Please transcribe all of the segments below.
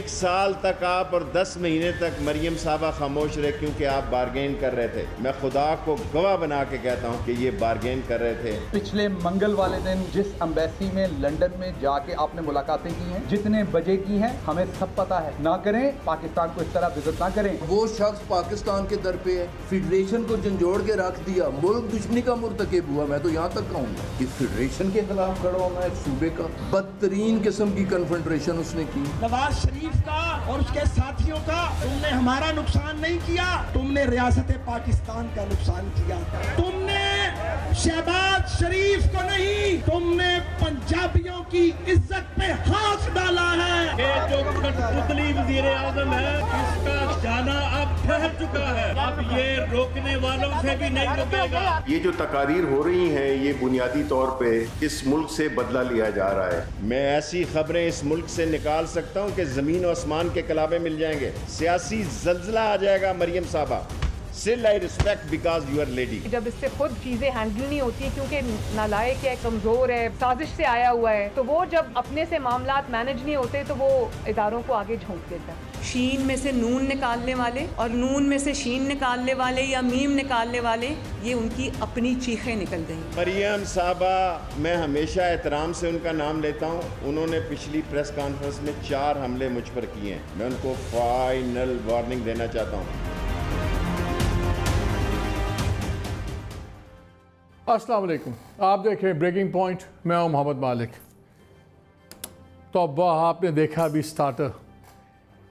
1 साल तक आप और 10 महीने तक मरियम साहबा खामोश रहे क्योंकि आप बार्गेन कर रहे थे। मैं खुदा को गवाह बना के कहता हूँ कि ये बार्गेन कर रहे थे। पिछले मंगल वाले दिन जिस एम्बेसी में लंदन में जाके आपने मुलाकातें की हैं, जितने बजे की हैं, हमें सब पता है। ना करें, पाकिस्तान को इस तरह विजिट ना करें। वो शख्स पाकिस्तान के दर पे है, फेडरेशन को झंझोड़ के रख दिया, मुल्क दुश्मनी का मुर्तकिब हुआ। मैं तो यहाँ तक कहूँगा कि फेडरेशन के खिलाफ खड़ा होना एक सूबे का बदतरीन किस्म की कन्फ्रंट्रेशन उसने की। नवाज शरीफ का और उसके साथियों का तुमने हमारा नुकसान नहीं किया, तुमने रियासत पाकिस्तान का नुकसान किया। तुमने शहबाज शरीफ को नहीं, तुमने पंजाबियों की इज्जत पे हाथ डाला है। ये जो कठपुतली वज़ीर आज़म है, इसका जाना अब ठहर चुका है। अब ये रोकने वालों से भी नहीं रुकेगा। ये जो तकारीर हो रही हैं, ये बुनियादी तौर पे इस मुल्क से बदला लिया जा रहा है। मैं ऐसी खबरें इस मुल्क से निकाल सकता हूँ कि जमीन और आसमान के कलाबे मिल जाएंगे। सियासी जल्जला आ जाएगा मरियम साहबा। Still I respect because you are lady. जब इससे खुद चीजें हैंडल नहीं होती क्योंकि नालायक है, कमजोर है, साजिश से आया हुआ है, तो वो जब अपने से मामलात मैनेज नहीं होते तो वो इदारों को आगे झोंक देता है। शीन में से नून निकालने वाले और नून में से शीन निकालने वाले या मीम निकालने वाले, ये उनकी अपनी चीखें निकल गई। मरियम साहबा, मैं हमेशा एहतराम से उनका नाम लेता हूँ। उन्होंने पिछली प्रेस कॉन्फ्रेंस में 4 हमले मुझ पर किए हैं। मैं उनको फाइनल वार्निंग देना चाहता हूँ। अस्सलाम वालेकुम, आप देखें ब्रेकिंग पॉइंट, मैं हूं मोहम्मद मालिक। तो अब आपने देखा अभी स्टार्टर,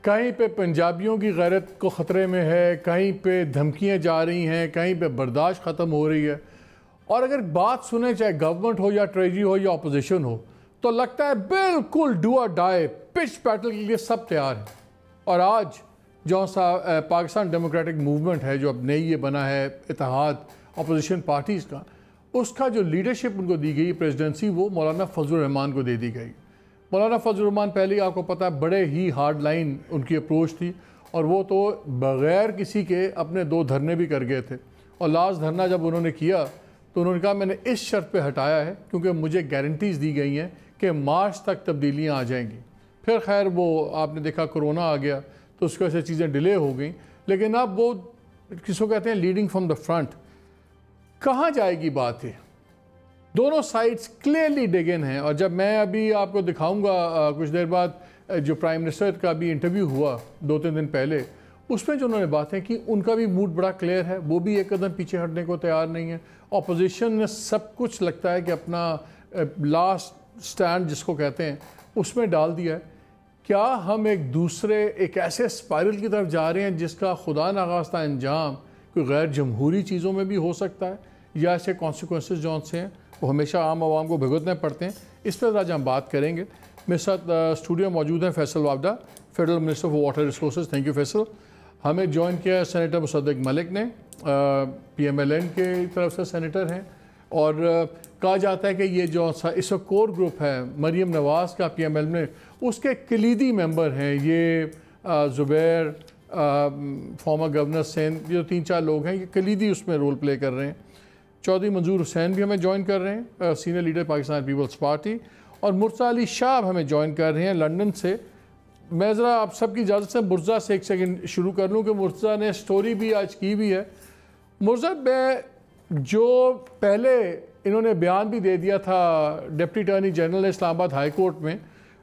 कहीं पे पंजाबियों की गैरत को ख़तरे में है, कहीं पे धमकियां जा रही हैं, कहीं पे बर्दाश्त ख़त्म हो रही है। और अगर बात सुने, चाहे गवर्नमेंट हो या ट्रेजरी हो या अपोजिशन हो, तो लगता है बिल्कुल डू और डाई, पिच बैटल के लिए सब तैयार हैं। और आज जो सा पाकिस्तान डेमोक्रेटिक मूवमेंट है, जो अब नई ये बना है इत्तेहाद अपोजिशन पार्टीज़ का, उसका जो लीडरशिप उनको दी गई प्रेसिडेंसी, वो मौलाना फजल रहमान को दे दी गई। मौलाना फजल रहमान पहले ही आपको पता है बड़े ही हार्ड लाइन उनकी अप्रोच थी, और वो तो बग़ैर किसी के अपने 2 धरने भी कर गए थे। और लास्ट धरना जब उन्होंने किया तो उन्होंने कहा मैंने इस शर्त पे हटाया है क्योंकि मुझे गारंटीज़ दी गई हैं कि मार्च तक तब्दीलियाँ आ जाएंगी। फिर खैर वो आपने देखा कोरोना आ गया तो उसकी वजह से चीज़ें डिले हो गई, लेकिन अब वो किसको कहते हैं लीडिंग फ्रॉम द फ्रंट। कहाँ जाएगी बात है, दोनों साइड्स क्लियरली डिगन हैं। और जब मैं अभी आपको दिखाऊंगा कुछ देर बाद जो प्राइम मिनिस्टर का भी इंटरव्यू हुआ 2-3 दिन पहले, उसमें जो उन्होंने बातें की, उनका भी मूड बड़ा क्लियर है, वो भी एक कदम पीछे हटने को तैयार नहीं है। अपोजिशन ने सब कुछ लगता है कि अपना लास्ट स्टैंड जिसको कहते हैं उसमें डाल दिया है। क्या हम एक ऐसे स्पाइरल की तरफ जा रहे हैं जिसका खुदा नाखास्ता अंजाम कोई गैर जमहूरी चीज़ों में भी हो सकता है, या ऐसे कॉन्सिक्वेंसेस जो से हैं वो हमेशा आम आवाम को भुगतने पड़ते हैं? इस पर आज हम बात करेंगे। मेरे साथ स्टूडियो मौजूद हैं Faisal Vawda, federal minister for water resources. Thank you Faisal. हमें ज्वाइन किया है सेनेटर मुसद्दिक मलिक ने, PMLN के तरफ से सेनेटर हैं। और कहा जाता है कि ये जो इसका कोर ग्रुप है मरीम नवाज़ का PML में, उसके कलीदी मेंबर हैं ये ज़ुबैर, फॉर्मर गवर्नर सेन, ये 3-4 लोग हैं, ये कलीदी उसमें रोल प्ले कर रहे हैं। चौधरी मंजूर हुसैन भी हमें ज्वाइन कर रहे हैं, senior leader Pakistan peoples party. और मुर्तज़ा अली शाह हमें ज्वाइन कर रहे हैं लंदन से। मैं ज़रा आप सबकी इजाज़त से मुर्तज़ा से एक सेकंड शुरू कर लूँ कि मुर्तज़ा ने स्टोरी भी आज की भी है। मुर्तज़ा, मैं जो पहले इन्होंने बयान भी दे दिया था deputy attorney general Islamabad high court में,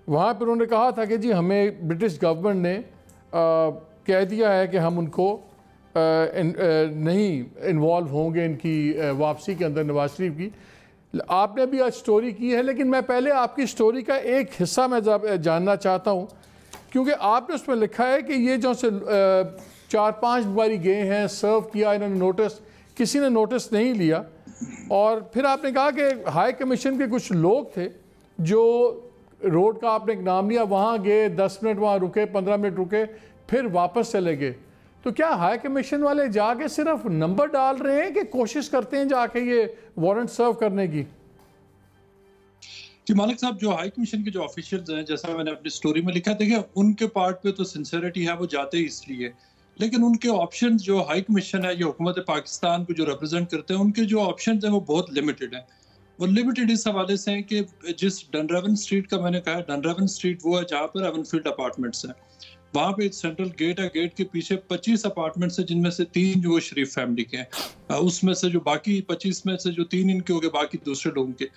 वहाँ पर उन्होंने कहा था कि जी हमें ब्रिटिश गवर्नमेंट ने कह दिया है कि हम उनको नहीं इन्वॉल्व होंगे इनकी वापसी के अंदर नवाज शरीफ की। आपने भी आज स्टोरी की है, लेकिन मैं पहले आपकी स्टोरी का एक हिस्सा मैं जानना चाहता हूँ, क्योंकि आपने उसमें लिखा है कि ये जो से 4-5 बारी गए हैं, सर्व किया इन्होंने नोटिस, किसी ने नोटिस नहीं लिया। और फिर आपने कहा कि हाई कमीशन के कुछ लोग थे जो रोड का आपने एक नाम लिया, वहाँ गए, 10 मिनट वहाँ रुके, 15 मिनट रुके, फिर वापस चले गए। तो क्या हाई कमीशन वाले जाके सिर्फ नंबर डाल रहे हैं कि कोशिश करते हैं जाके ये वारंट सर्व करने की? जी मालिक साहब, जो हाई कमीशन के जो ऑफिशियल्स हैं, जैसा मैंने अपनी स्टोरी में लिखा, देखिए उनके पार्ट पे तो सिंसियरिटी है, वो जाते ही इसलिए, लेकिन उनके ऑप्शंस जो हाई कमीशन है, ये हुकूमत पाकिस्तान को जो रिप्रेजेंट करते हैं, उनके जो ऑप्शंस हैं वो बहुत लिमिटेड हैं। और लिमिटेड इस हवाले से है कि जिस डनरेवन स्ट्रीट का मैंने कहा, डनरेवन स्ट्रीट वो है जहाँ पर एवनफील्ड अपार्टमेंट्स हैं, वहाँ पे एक सेंट्रल गेट है, गेट के पीछे 25 अपार्टमेंट्स हैं जिनमें से 3 जो शरीफ फैमिली के हैं, उसमें से जो बाकी 25 में से जो 3 इनके हो गए, बाकी दूसरे लोगों के।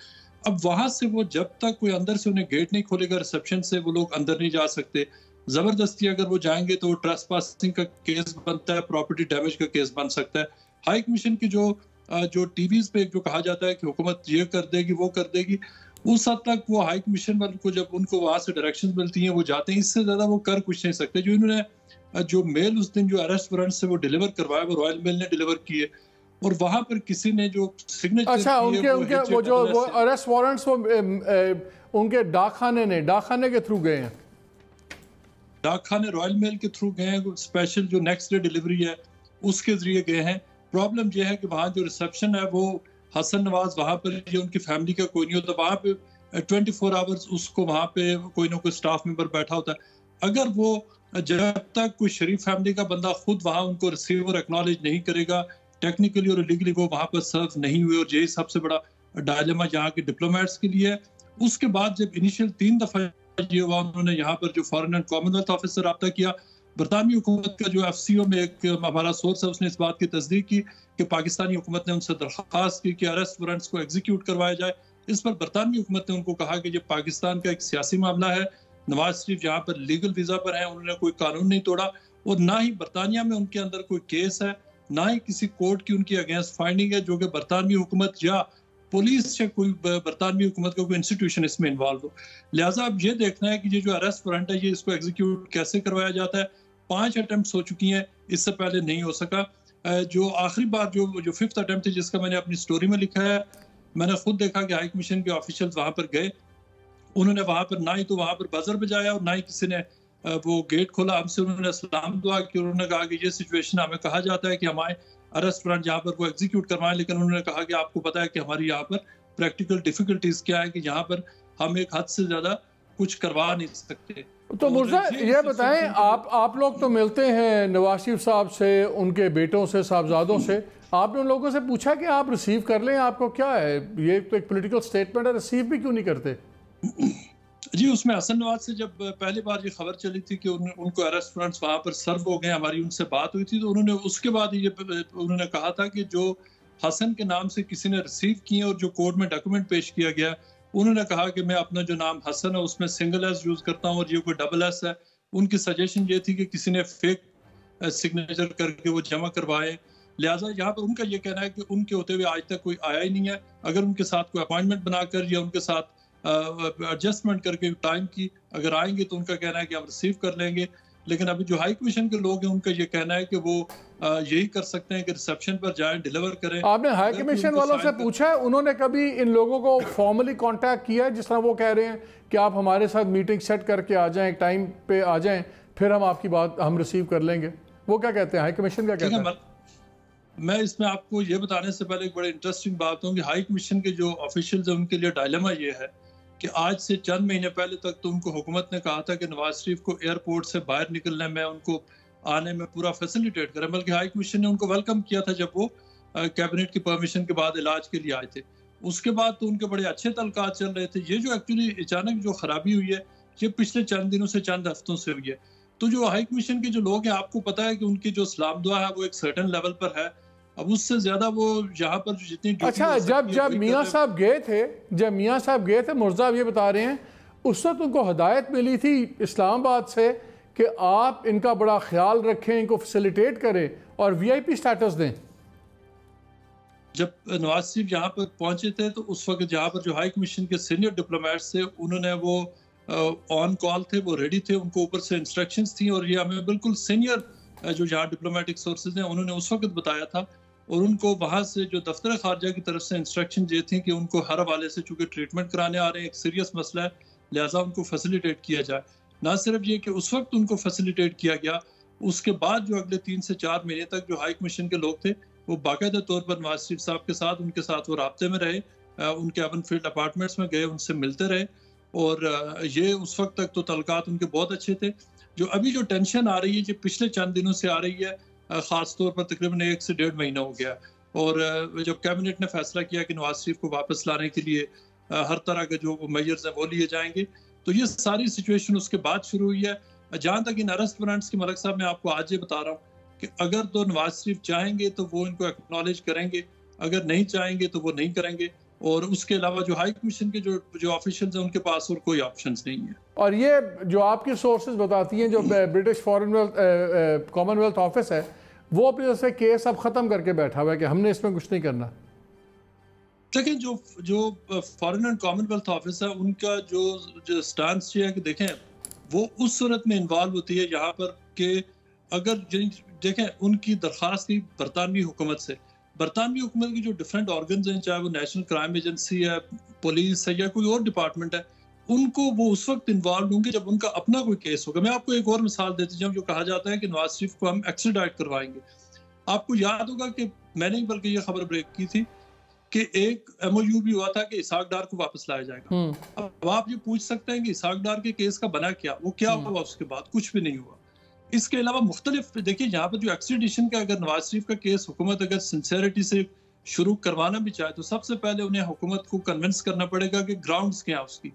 अब वहां से वो जब तक कोई अंदर से उन्हें गेट नहीं खोलेगा, रिसेप्शन से वो लोग अंदर नहीं जा सकते। जबरदस्ती अगर वो जाएंगे तो ट्रेसपासिंग का केस बनता है, प्रॉपर्टी डैमेज का केस बन सकता है। हाई कमीशन की जो टीवीज पे जो कहा जाता है कि हुकूमत ये कर देगी वो कर देगी, उस हद तक वो हाई कमीशन वालों को जब उनको वहां से डायरेक्शंस मिलती हैं वो जाते हैं, इससे ज्यादा वो कर कुछ नहीं सकते। जो इन्होंने जो मेल उस दिन जो अरेस्ट वारंट से वो डिलीवर करवाया वो रॉयल मेल ने डिलीवर किए, और वहां पर किसी ने जो सिग्नेचर अच्छा उनके वो अरेस्ट वारंट्स वो उनके डाकखाने के थ्रू गए हैं, डाकखाने रॉयल मेल के थ्रू गए हैं, स्पेशल जो नेक्स्ट डे डिलीवरी है उसके जरिए गए हैं। प्रॉब्लम यह है कि वहाँ जो रिसेप्शन है वो हसन नवाज वहाँ पर ये उनकी फैमिली का कोई नहीं होता, वहाँ पे 24 आवर्स उसको वहाँ पे कोई ना कोई स्टाफ मेंबर बैठा होता है। अगर वो जब तक कोई शरीफ फैमिली का बंदा खुद वहाँ उनको रिसीव और एक्नॉलेज नहीं करेगा, टेक्निकली और लीगली वो वहाँ पर सर्व नहीं हुए, और यही सबसे बड़ा डायलेमा यहाँ के डिप्लोमेट्स के लिए है। उसके बाद जब इनिशियल 3 दफा ये हुआ, उन्होंने यहाँ पर जो फॉरेन एंड कॉमनवेल्थ ऑफिस से रब्ता किया, बरतानवी हुकूमत का जो FCO में एक हमारा सोर्स है उसने इस बात की तस्दीक की कि पाकिस्तानी हुकूमत ने उनसे दरख्वास्त की कि अरेस्ट वारंट्स को एग्जीक्यूट करवाया जाए। इस पर बरतानवी हुकूमत ने उनको कहा कि ये पाकिस्तान का एक सियासी मामला है, नवाज शरीफ यहाँ पर लीगल वीजा पर है, उन्होंने कोई कानून नहीं तोड़ा, और ना ही बरतानिया में उनके अंदर कोई केस है, ना ही किसी कोर्ट की उनकी अगेंस्ट फाइंडिंग है, जो कि बरतानवी हुकूमत या पुलिस या कोई बरतानवी हुकूमत का कोई इंस्टीट्यूशन इसमें इन्वॉल्व हो। लिहाजा अब ये देखना है कि ये जो अरेस्ट वारंट है ये इसको एग्जीक्यूट कैसे करवाया जाता है। 5 अटेम्प्ट हो चुकी हैं, इससे पहले नहीं हो सका। जो आखिरी बार जो 5th अटेम्प्ट है जिसका मैंने अपनी स्टोरी में लिखा है, मैंने खुद देखा कि हाई कमीशन के ऑफिशियल्स वहां पर गए, उन्होंने वहां पर ना ही तो वहां पर बजर बजाया और ना ही किसी ने वो गेट खोला। हमसे उन्होंने सलाम दुआ की, उन्होंने कहा कि ये सिचुएशन, हमें कहा जाता है कि हमारे अरेस्ट वारंट यहाँ पर वो एग्जीक्यूट करवाएं, लेकिन उन्होंने कहा कि आपको पता है कि हमारी यहाँ पर प्रैक्टिकल डिफिकल्टीज क्या है कि यहाँ पर हम एक हद से ज्यादा कुछ करवा नहीं सकते। तो मुर्जा ये बताएं, आप लोग तो मिलते हैं नवाज शरीफ साहब से, उनके बेटों से, साहबजादों से, आपने उन लोगों से पूछा कि आप रिसीव कर लें, आपको क्या है, ये तो एक पॉलिटिकल स्टेटमेंट है, रिसीव भी क्यों नहीं करते? जी, उसमें हसन नवाज से जब पहली बार ये खबर चली थी कि उनको अरेस्ट वारंट्स वहाँ पर सर्व हो गए, हमारी उनसे बात हुई थी, तो उन्होंने उसके बाद ये उन्होंने कहा था कि जो हसन के नाम से किसी ने रिसीव किए और जो कोर्ट में डॉक्यूमेंट पेश किया गया, उन्होंने कहा कि मैं अपना जो नाम हसन है उसमें सिंगल एस यूज करता हूँ और ये कोई डबल एस है। उनकी सजेशन ये थी कि किसी ने फेक सिग्नेचर करके वो जमा करवाए। लिहाजा यहाँ पर उनका ये कहना है कि उनके होते हुए आज तक कोई आया ही नहीं है। अगर उनके साथ कोई अपॉइंटमेंट बनाकर या उनके साथ एडजस्टमेंट करके टाइम की अगर आएंगे तो उनका कहना है कि हम रिसीव कर लेंगे। लेकिन अभी जो हाई कमीशन के लोग हैं उनका ये कहना है कि वो यही कर सकते हैं कि रिसेप्शन पर जाएं, डिलीवर करें। आपने हाई कमीशन वालों से पूछा है, उन्होंने कभी इन लोगों को फॉर्मली कांटेक्ट किया है, जिस तरह वो कह रहे हैं कि आप हमारे साथ मीटिंग सेट करके आ जाएं, टाइम पे आ जाएं, फिर हम आपकी बात हम रिसीव कर लेंगे? वो क्या कहते हैं, हाई कमीशन क्या कहते हैं? मैं इसमें आपको ये बताने से पहले एक बड़ी इंटरेस्टिंग बात हूँ कि हाई कमीशन के जो ऑफिशियल्स हैं उनके लिए डायलेमा ये है कि आज से चंद महीने पहले तक तो उनको हुकूमत ने कहा था कि नवाज शरीफ को एयरपोर्ट से बाहर निकलने में, उनको आने में पूरा फैसिलिटेट करें, बल्कि हाई कमीशन ने उनको वेलकम किया था जब वो कैबिनेट की परमिशन के बाद इलाज के लिए आए थे। उसके बाद तो उनके बड़े अच्छे तल्कात चल रहे थे। ये जो एक्चुअली अचानक जो खराबी हुई है ये पिछले चंद दिनों से, चंद हफ्तों से हुई है। तो जो हाई कमीशन के जो लोग हैं, आपको पता है कि उनकी जो सलाम दुआ है वो एक सर्टेन लेवल पर है। अब उससे ज्यादा वो यहाँ पर जितनी अच्छा, जब मियाँ साहब गए थे, मुर्जा ये बता रहे हैं उस वक्त उनको हिदायत मिली थी इस्लामाबाद से कि आप इनका बड़ा ख्याल रखें, इनको फैसिलिटेट करें और VIP स्टेटस दें। जब नवाज शरीफ यहाँ पर पहुंचे थे तो उस वक्त यहाँ पर जो हाई कमीशन के सीनियर डिप्लोमेट्स थे उन्होंने वो ऑन कॉल थे, वो रेडी थे, उनको ऊपर से इंस्ट्रक्शंस थी और ये हमें बिल्कुल सीनियर जो यहाँ डिप्लोमेटिक सोर्सेज हैं उन्होंने उस वक्त बताया था। और उनको वहाँ से जो दफ्तर खारजा की तरफ से इंस्ट्रक्शन ये थी कि उनको हर हवाले से चूँकि ट्रीटमेंट कराने आ रहे हैं, एक सीरियस मसला है, लिहाजा उनको फैसिलिटेट किया जाए। ना सिर्फ ये कि उस वक्त उनको फैसिलिटेट किया गया, उसके बाद जो अगले 3 से 4 महीने तक जो हाई कमीशन के लोग थे वो बाकायदा तौर पर नवाज शरीफ साहब के साथ, उनके साथ वो राब्ते में रहे, उनके एवनफील्ड अपार्टमेंट्स में गए, उनसे मिलते रहे और ये उस वक्त तक तो तलकात उनके बहुत अच्छे थे। जो अभी जो टेंशन आ रही है, जो पिछले चंद दिनों से आ रही है, ख़ास तौर पर तकरीबन 1 से 1.5 महीना हो गया, और जो कैबिनेट ने फैसला किया कि नवाज शरीफ को वापस लाने के लिए हर तरह के जो मेजर्स हैं वो लिए जाएंगे। तो ये सारी सिचुएशन उसके बाद शुरू हुई है। जहाँ तक इन अरेस्ट वारंट्स की मलिक साहब मैं आपको आज ये बता रहा हूँ कि अगर तो नवाज शरीफ चाहेंगे तो वो इनको एक्नॉलेज करेंगे, अगर नहीं चाहेंगे तो वो नहीं करेंगे। और उसके अलावा जो हाई कमीशन के जो ऑफिशियल्स हैं उनके पास और कोई ऑप्शंस नहीं है। और ये जो आपकी सोर्सेज बताती हैं, जो ब्रिटिश फॉरेन कॉमनवेल्थ ऑफिस है, वो अपने से केस अब ख़त्म करके बैठा हुआ है कि हमने इसमें कुछ नहीं करना। लेकिन जो फॉरेन एंड कॉमनवेल्थ ऑफिस है उनका जो स्टांस ये है कि देखें वो उस सूरत में इन्वॉल्व होती है यहाँ पर कि अगर देखें उनकी दरख्वास्त थी बरतानवी हुकूमत से, बरतानवी हुकूमत की जो डिफरेंट ऑर्गन्स हैं, चाहे वो नेशनल क्राइम एजेंसी है, पुलिस है या कोई और डिपार्टमेंट है, उनको वो उस वक्त इन्वॉल्व होंगे जब उनका अपना कोई केस होगा। मैं आपको एक और मिसाल देती हूँ, जो कहा जाता है कि नवाज शरीफ को हम एक्स्ट्राडाइट करवाएंगे। आपको याद होगा कि मैंने ही बल्कि ये खबर ब्रेक की थी कि एक MOU भी हुआ था कि इसाक डार को वापस लाया जाएगा। अब आप ये पूछ सकते हैं कि इसाक डार के केस का बना क्या, वो क्या हुआ उसके बाद? कुछ भी नहीं हुआ। इसके अलावा मुख्तलिफ देखिए यहाँ पर जो एक्सट्रेडिशन का, अगर नवाज शरीफ का केस हुकूमत अगर सिंसेरिटी से शुरू करवाना भी चाहे तो सबसे पहले उन्हें हुकूमत को कन्विंस करना पड़ेगा कि ग्राउंड्स क्या है उसकी,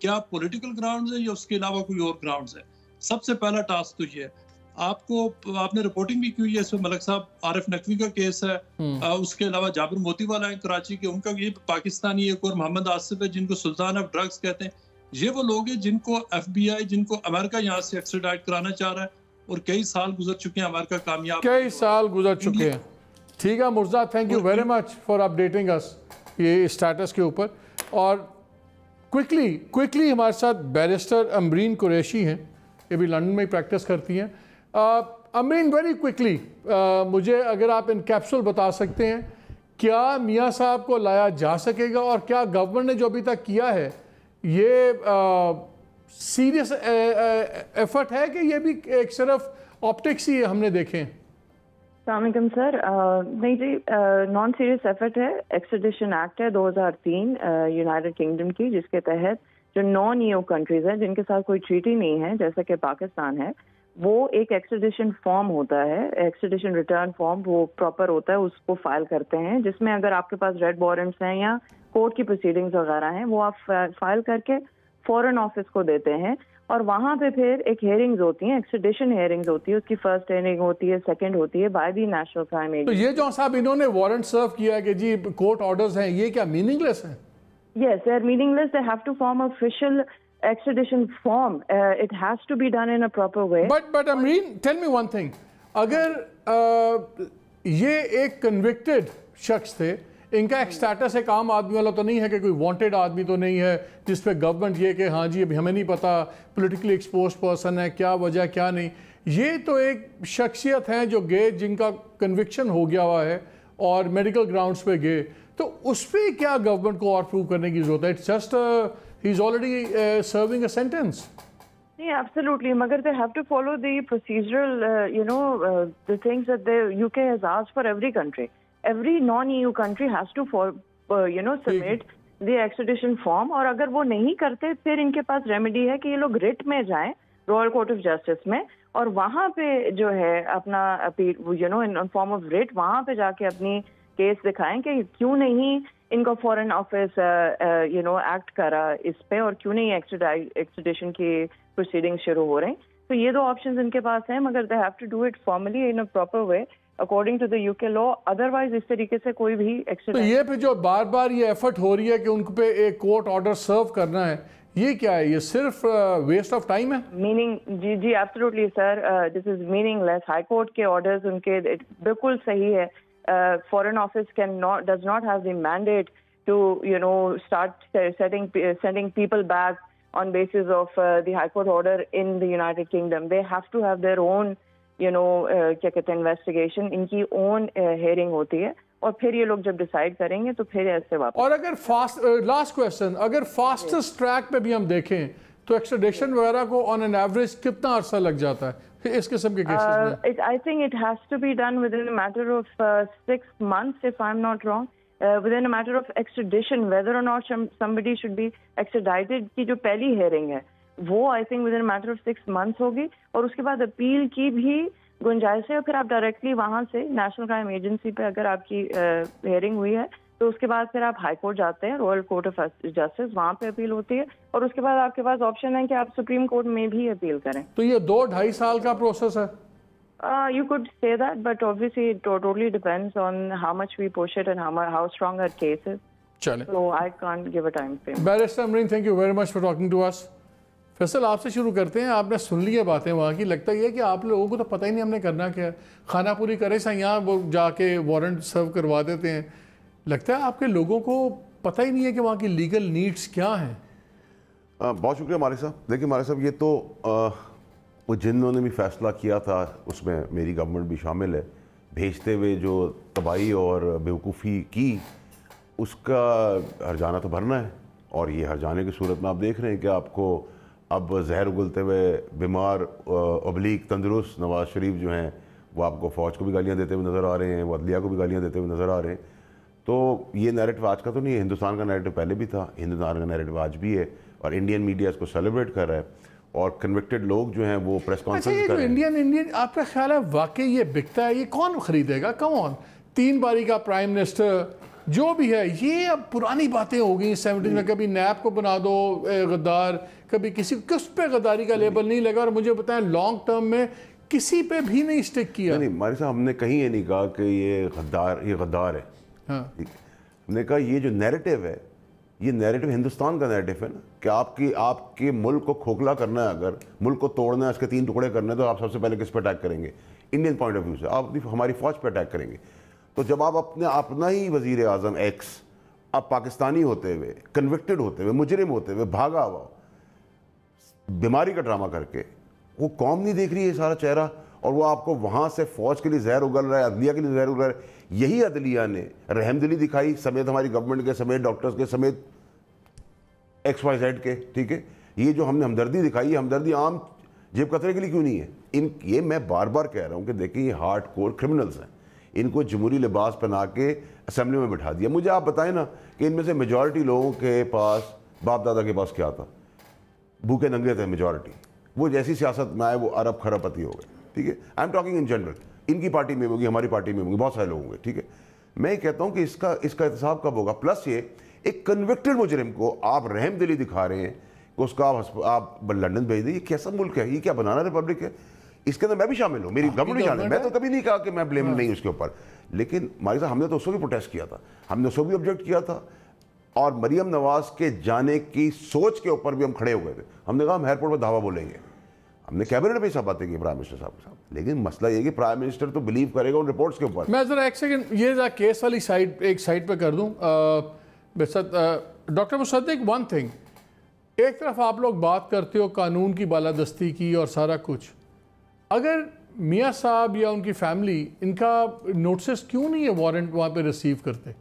क्या पॉलिटिकल ग्राउंड्स है या उसके अलावा कोई और ग्राउंड्स है। सबसे पहला टास्क तो ये है। आपने रिपोर्टिंग भी की है इसमें, मलिक साहब आरिफ नकवी का केस है, उसके अलावा जाबिर मोती वाला है कराची के, उनका ये पाकिस्तानी एक और मोहम्मद आसिफ है जिनको सुल्तान ऑफ ड्रग्स कहते हैं। ये वो लोग हैं जिनको FBI, जिनको अमेरिका यहाँ से एक्स्ट्राडाइट कराना चाह रहा है और कई साल गुजर चुके हैं, अमेरिका कामयाब कई साल गुजर चुके हैं। ठीक है मुर्जा, thank you very much for updating us ये स्टेटस के ऊपर। और क्विकली हमारे साथ बैरिस्टर अमरीन कुरैशी हैं, ये भी लंदन में प्रैक्टिस करती हैं। अमरीन, वेरी क्विकली मुझे अगर आप इन कैप्सूल बता सकते हैं, क्या मियाँ साहब को लाया जा सकेगा और क्या गवर्नमेंट ने जो अभी तक किया है ये सीरियस एफर्ट है कि ये भी एक सिर्फ ऑप्टिक्स ही हमने देखे? अस्सलामुअलैकुम सर, नहीं जी, नॉन सीरियस एफर्ट है। एक्सट्रेडिशन एक्ट है 2003 यूनाइटेड किंगडम की, जिसके तहत जो नॉन EU कंट्रीज हैं जिनके साथ कोई ट्रीटी नहीं है जैसा कि पाकिस्तान है, वो एक एक्सट्रेडिशन फॉर्म होता है, एक्सट्रेडिशन रिटर्न फॉर्म, वो प्रॉपर होता है, उसको फाइल करते हैं, जिसमें अगर आपके पास रेड वारंट्स हैं या कोर्ट की प्रोसीडिंग्स वगैरह हैं वो आप फाइल करके फॉरेन ऑफिस को देते हैं और वहाँ पे फिर एक हेयरिंग्स होती हैं, एक्सट्रेडिशन हेयरिंग्स होती है, उसकी फर्स्ट हेयरिंग होती है, सेकंड होती है by the national crime agency. तो ये जो साहब इन्होंने वारंट सर्व किया है कि जी कोर्ट ऑर्डर्स हैं, ये क्या मीनिंगलेस है? Yes, they're meaningless. They have to form official extradition form. It has to be done in a proper way. But Amreen, tell me one thing. अगर ये एक कन्विक्टेड शख्स थे, इनका एक स्टेटस एक आम आदमी वाला तो नहीं है कि कोई वांटेड आदमी तो नहीं है जिस पे गवर्नमेंट ये कि हाँ जी अभी हमें नहीं पता पॉलिटिकली एक्सपोज्ड पर्सन है, क्या वजह क्या नहीं। ये तो एक शख्सियत है जो गए, जिनका कन्विक्शन हो गया हुआ है और मेडिकल ग्राउंड्स पे गए, तो उस पर क्या गवर्नमेंट को और प्रूव करने की जरूरत है? It's just he is already serving a sentence. Yeah, absolutely. Magar they have to follow the procedural, the things that the UK has asked for every country. Every non-EU country has to submit the extradition form. और अगर वो नहीं करते फिर इनके पास remedy है कि ये लोग रिट में जाएं, रॉयल कोर्ट ऑफ जस्टिस में, और वहाँ पे जो है अपना appeal in form of writ वहाँ पे जाके अपनी केस दिखाएं कि क्यों नहीं इनको फॉरेन ऑफिस एक्ट करा इस पे और क्यों नहीं एक्सट्रेडिशन की प्रोसीडिंग शुरू हो रहे हैं। तो ये दो ऑप्शंस इनके पास हैं, मगर they have to do it formally in a proper way according to the UK law, otherwise इस तरीके से कोई भी तो ये पे जो बार बार ये एफर्ट हो रही है कि उन पे एक कोर्ट ऑर्डर सर्व करना है, ये क्या है? ये सिर्फ वेस्ट ऑफ टाइम है? Meaning ji absolutely sir, this is meaningless. High court के ऑर्डर्स उनके बिल्कुल सही है। Foreign office does not have the mandate to start sending people back on basis of the High Court order in the United Kingdom. They have to have their own क्या कहते हैं investigation, इनकी own hearing होती है और फिर ये लोग जब डिसाइड करेंगे तो फिर ऐसे वापस। और अगर लास्ट क्वेश्चन, अगर फास्टेस्ट ट्रैक पे भी हम देखें तो एक्सट्रेडिशन वगैरह को ऑन एन एवरेज कितना अरसा लग जाता है इस किस्म के केसेस में? I think it has to be done within a matter of 6 months, if I'm not wrong. Within a matter of extradition, whether or not somebody should be extradited की जो पहली हेयरिंग है वो I think within a matter of 6 months होगी, और उसके बाद appeal की भी गुंजाइश है, फिर आप डायरेक्टली वहाँ से नेशनल क्राइम एजेंसी पे अगर आपकी हियरिंग हुई है तो उसके बाद फिर आप हाई कोर्ट जाते हैं, रॉयल कोर्ट ऑफ जस्टिस, वहाँ पे अपील होती है और उसके बाद आपके पास ऑप्शन है कि आप सुप्रीम कोर्ट में भी अपील करें। तो ये 2-2.5 साल का प्रोसेस है? You could say that, but obviously it totally depends on how much we push it and how strong our case is. चले। So I can't give a time frame. Barrister Amreen, thank you very much for talking to us. Faisal, आपसे शुरू करते हैं। आपने सुन ली है बातें वहाँ की, लगता ही है कि आप लोगों को तो पता ही नहीं हमने करना क्या है, खाना पूरी करे सा यहाँ वो जाके वारंट सर्व करवा देते हैं। लगता है आपके लोगों को पता ही नहीं है कि वहाँ की लीगल नीड्स क्या हैं। बहुत शुक्रिया मालिक साहब। देखिए मालिक साहब, ये तो वो जिन्होंने भी फैसला किया था उसमें मेरी गवर्नमेंट भी शामिल है, भेजते हुए जो तबाही और बेवकूफ़ी की उसका हरजाना तो भरना है। और ये हरजाने की सूरत में आप देख रहे हैं कि आपको अब जहर उगलते हुए बीमार अब्लीक तंदुरुस्त नवाज शरीफ जो हैं वो आपको फ़ौज को भी गालियाँ देते हुए नज़र आ रहे हैं, वो अदलिया को भी गालियाँ देते हुए नज़र आ रहे हैं। तो ये नैरेटिव आज का तो नहीं है, हिंदुस्तान का नैरेटिव पहले भी था, हिंदुस्तान का नैरेटिव आज भी है और इंडियन मीडिया इसको सेलिब्रेट कर रहा है और कन्विक्टेड लोग जो हैं वो प्रेस कॉन्फ्रेंस कर रहे हैं। इंडियन आपका ख्याल है वाकई ये बिकता है? ये कौन खरीदेगा? कौन? 3 बारी का प्राइम मिनिस्टर जो भी है, ये अब पुरानी बातें हो गई। 70 में कभी नैब को बना दो गद्दार, कभी किसी किस पे गद्दारी का लेबल नहीं लगा। और मुझे बताएं लॉन्ग टर्म में किसी पे भी नहीं स्टिक किया। नहीं हमारे साहब, हमने कहीं ये नहीं कहा कि ये गद्दार है। हाँ। हमने कहा ये जो नैरेटिव है, ये नैरेटिव हिंदुस्तान का नैरेटिव है ना, कि आपके मुल्क को खोखला करना है, अगर मुल्क को तोड़ना है, उसके 3 टुकड़े करने हैं, तो आप सबसे पहले किस पे अटैक करेंगे? इंडियन पॉइंट ऑफ व्यू से आप हमारी फ़ौज पे अटैक करेंगे। तो जब आप अपना ही वज़ीर आज़म एक्स अब पाकिस्तानी होते हुए, कन्विक्टेड होते हुए, मुजरिम होते हुए भागा हुआ, बीमारी का ड्रामा करके, वो कौम नहीं देख रही है सारा चेहरा, और वो आपको वहाँ से फ़ौज के लिए जहर उगल रहा है, अदलिया के लिए जहर उगल रहा है। यही अदलिया ने रहमदिली दिखाई समेत हमारी गवर्नमेंट के समेत डॉक्टर्स के समेत XYZ के, ठीक है। ये जो हमने हमदर्दी दिखाई है, हमदर्दी आम जेब कतरे के लिए क्यों नहीं है? ये मैं बार बार कह रहा हूँ कि देखिए ये हार्ड कोर क्रिमिनल्स हैं, इनको जमहूरी लिबास पहना के असम्बली में बिठा दिया। मुझे आप बताएं ना कि इनमें से मेजॉरिटी लोगों के पास, बाप दादा के पास क्या था? भूखे नंगे थे मेजॉरिटी। वो जैसी सियासत में आए वो अरब खरबपति हो गए, ठीक है। I am talking in general, इनकी पार्टी में होगी, हमारी पार्टी में होगी, बहुत सारे लोग होंगे, ठीक है। मैं ये कहता हूँ कि इसका एहतसाब कब होगा? प्लस ये एक कन्विक्टेड मुजरिम को आप रहमदिली दिखा रहे हैं कि उसका आप लंदन भेज दें। ये कैसा मुल्क है? ये क्या बनाना रिपब्लिक है? इसके अंदर मैं भी शामिल हूँ, मेरी गवर्नमेंट भी शामिल है। मैं तो कभी नहीं कहा कि मैं ब्लेम नहीं उसके ऊपर, लेकिन हमारे साथ हमने तो उसको भी प्रोटेस्ट किया था, हमने उसको भी ऑब्जेक्ट किया था, और मरियम नवाज के जाने की सोच के ऊपर भी हम खड़े हो गए थे। हमने कहा हम एयरपोर्ट पर धावा बोलेंगे, हमने कैबिनेट में सब बातें की प्राइम मिनिस्टर साहब के साथ। लेकिन मसला ये कि प्राइम मिनिस्टर तो बिलीव करेगा उन रिपोर्ट्स के ऊपर। मैं जरा एक सेकंड ये जरा केस वाली साइड एक साइड पे कर दूं। डॉक्टर मुसद्दिक, वन थिंग, एक तरफ आप लोग बात करते हो कानून की बालादस्ती की और सारा कुछ, अगर मियाँ साहब या उनकी फैमिली इनका नोटिस क्यों नहीं है वारंट वहाँ पे रिसीव करते?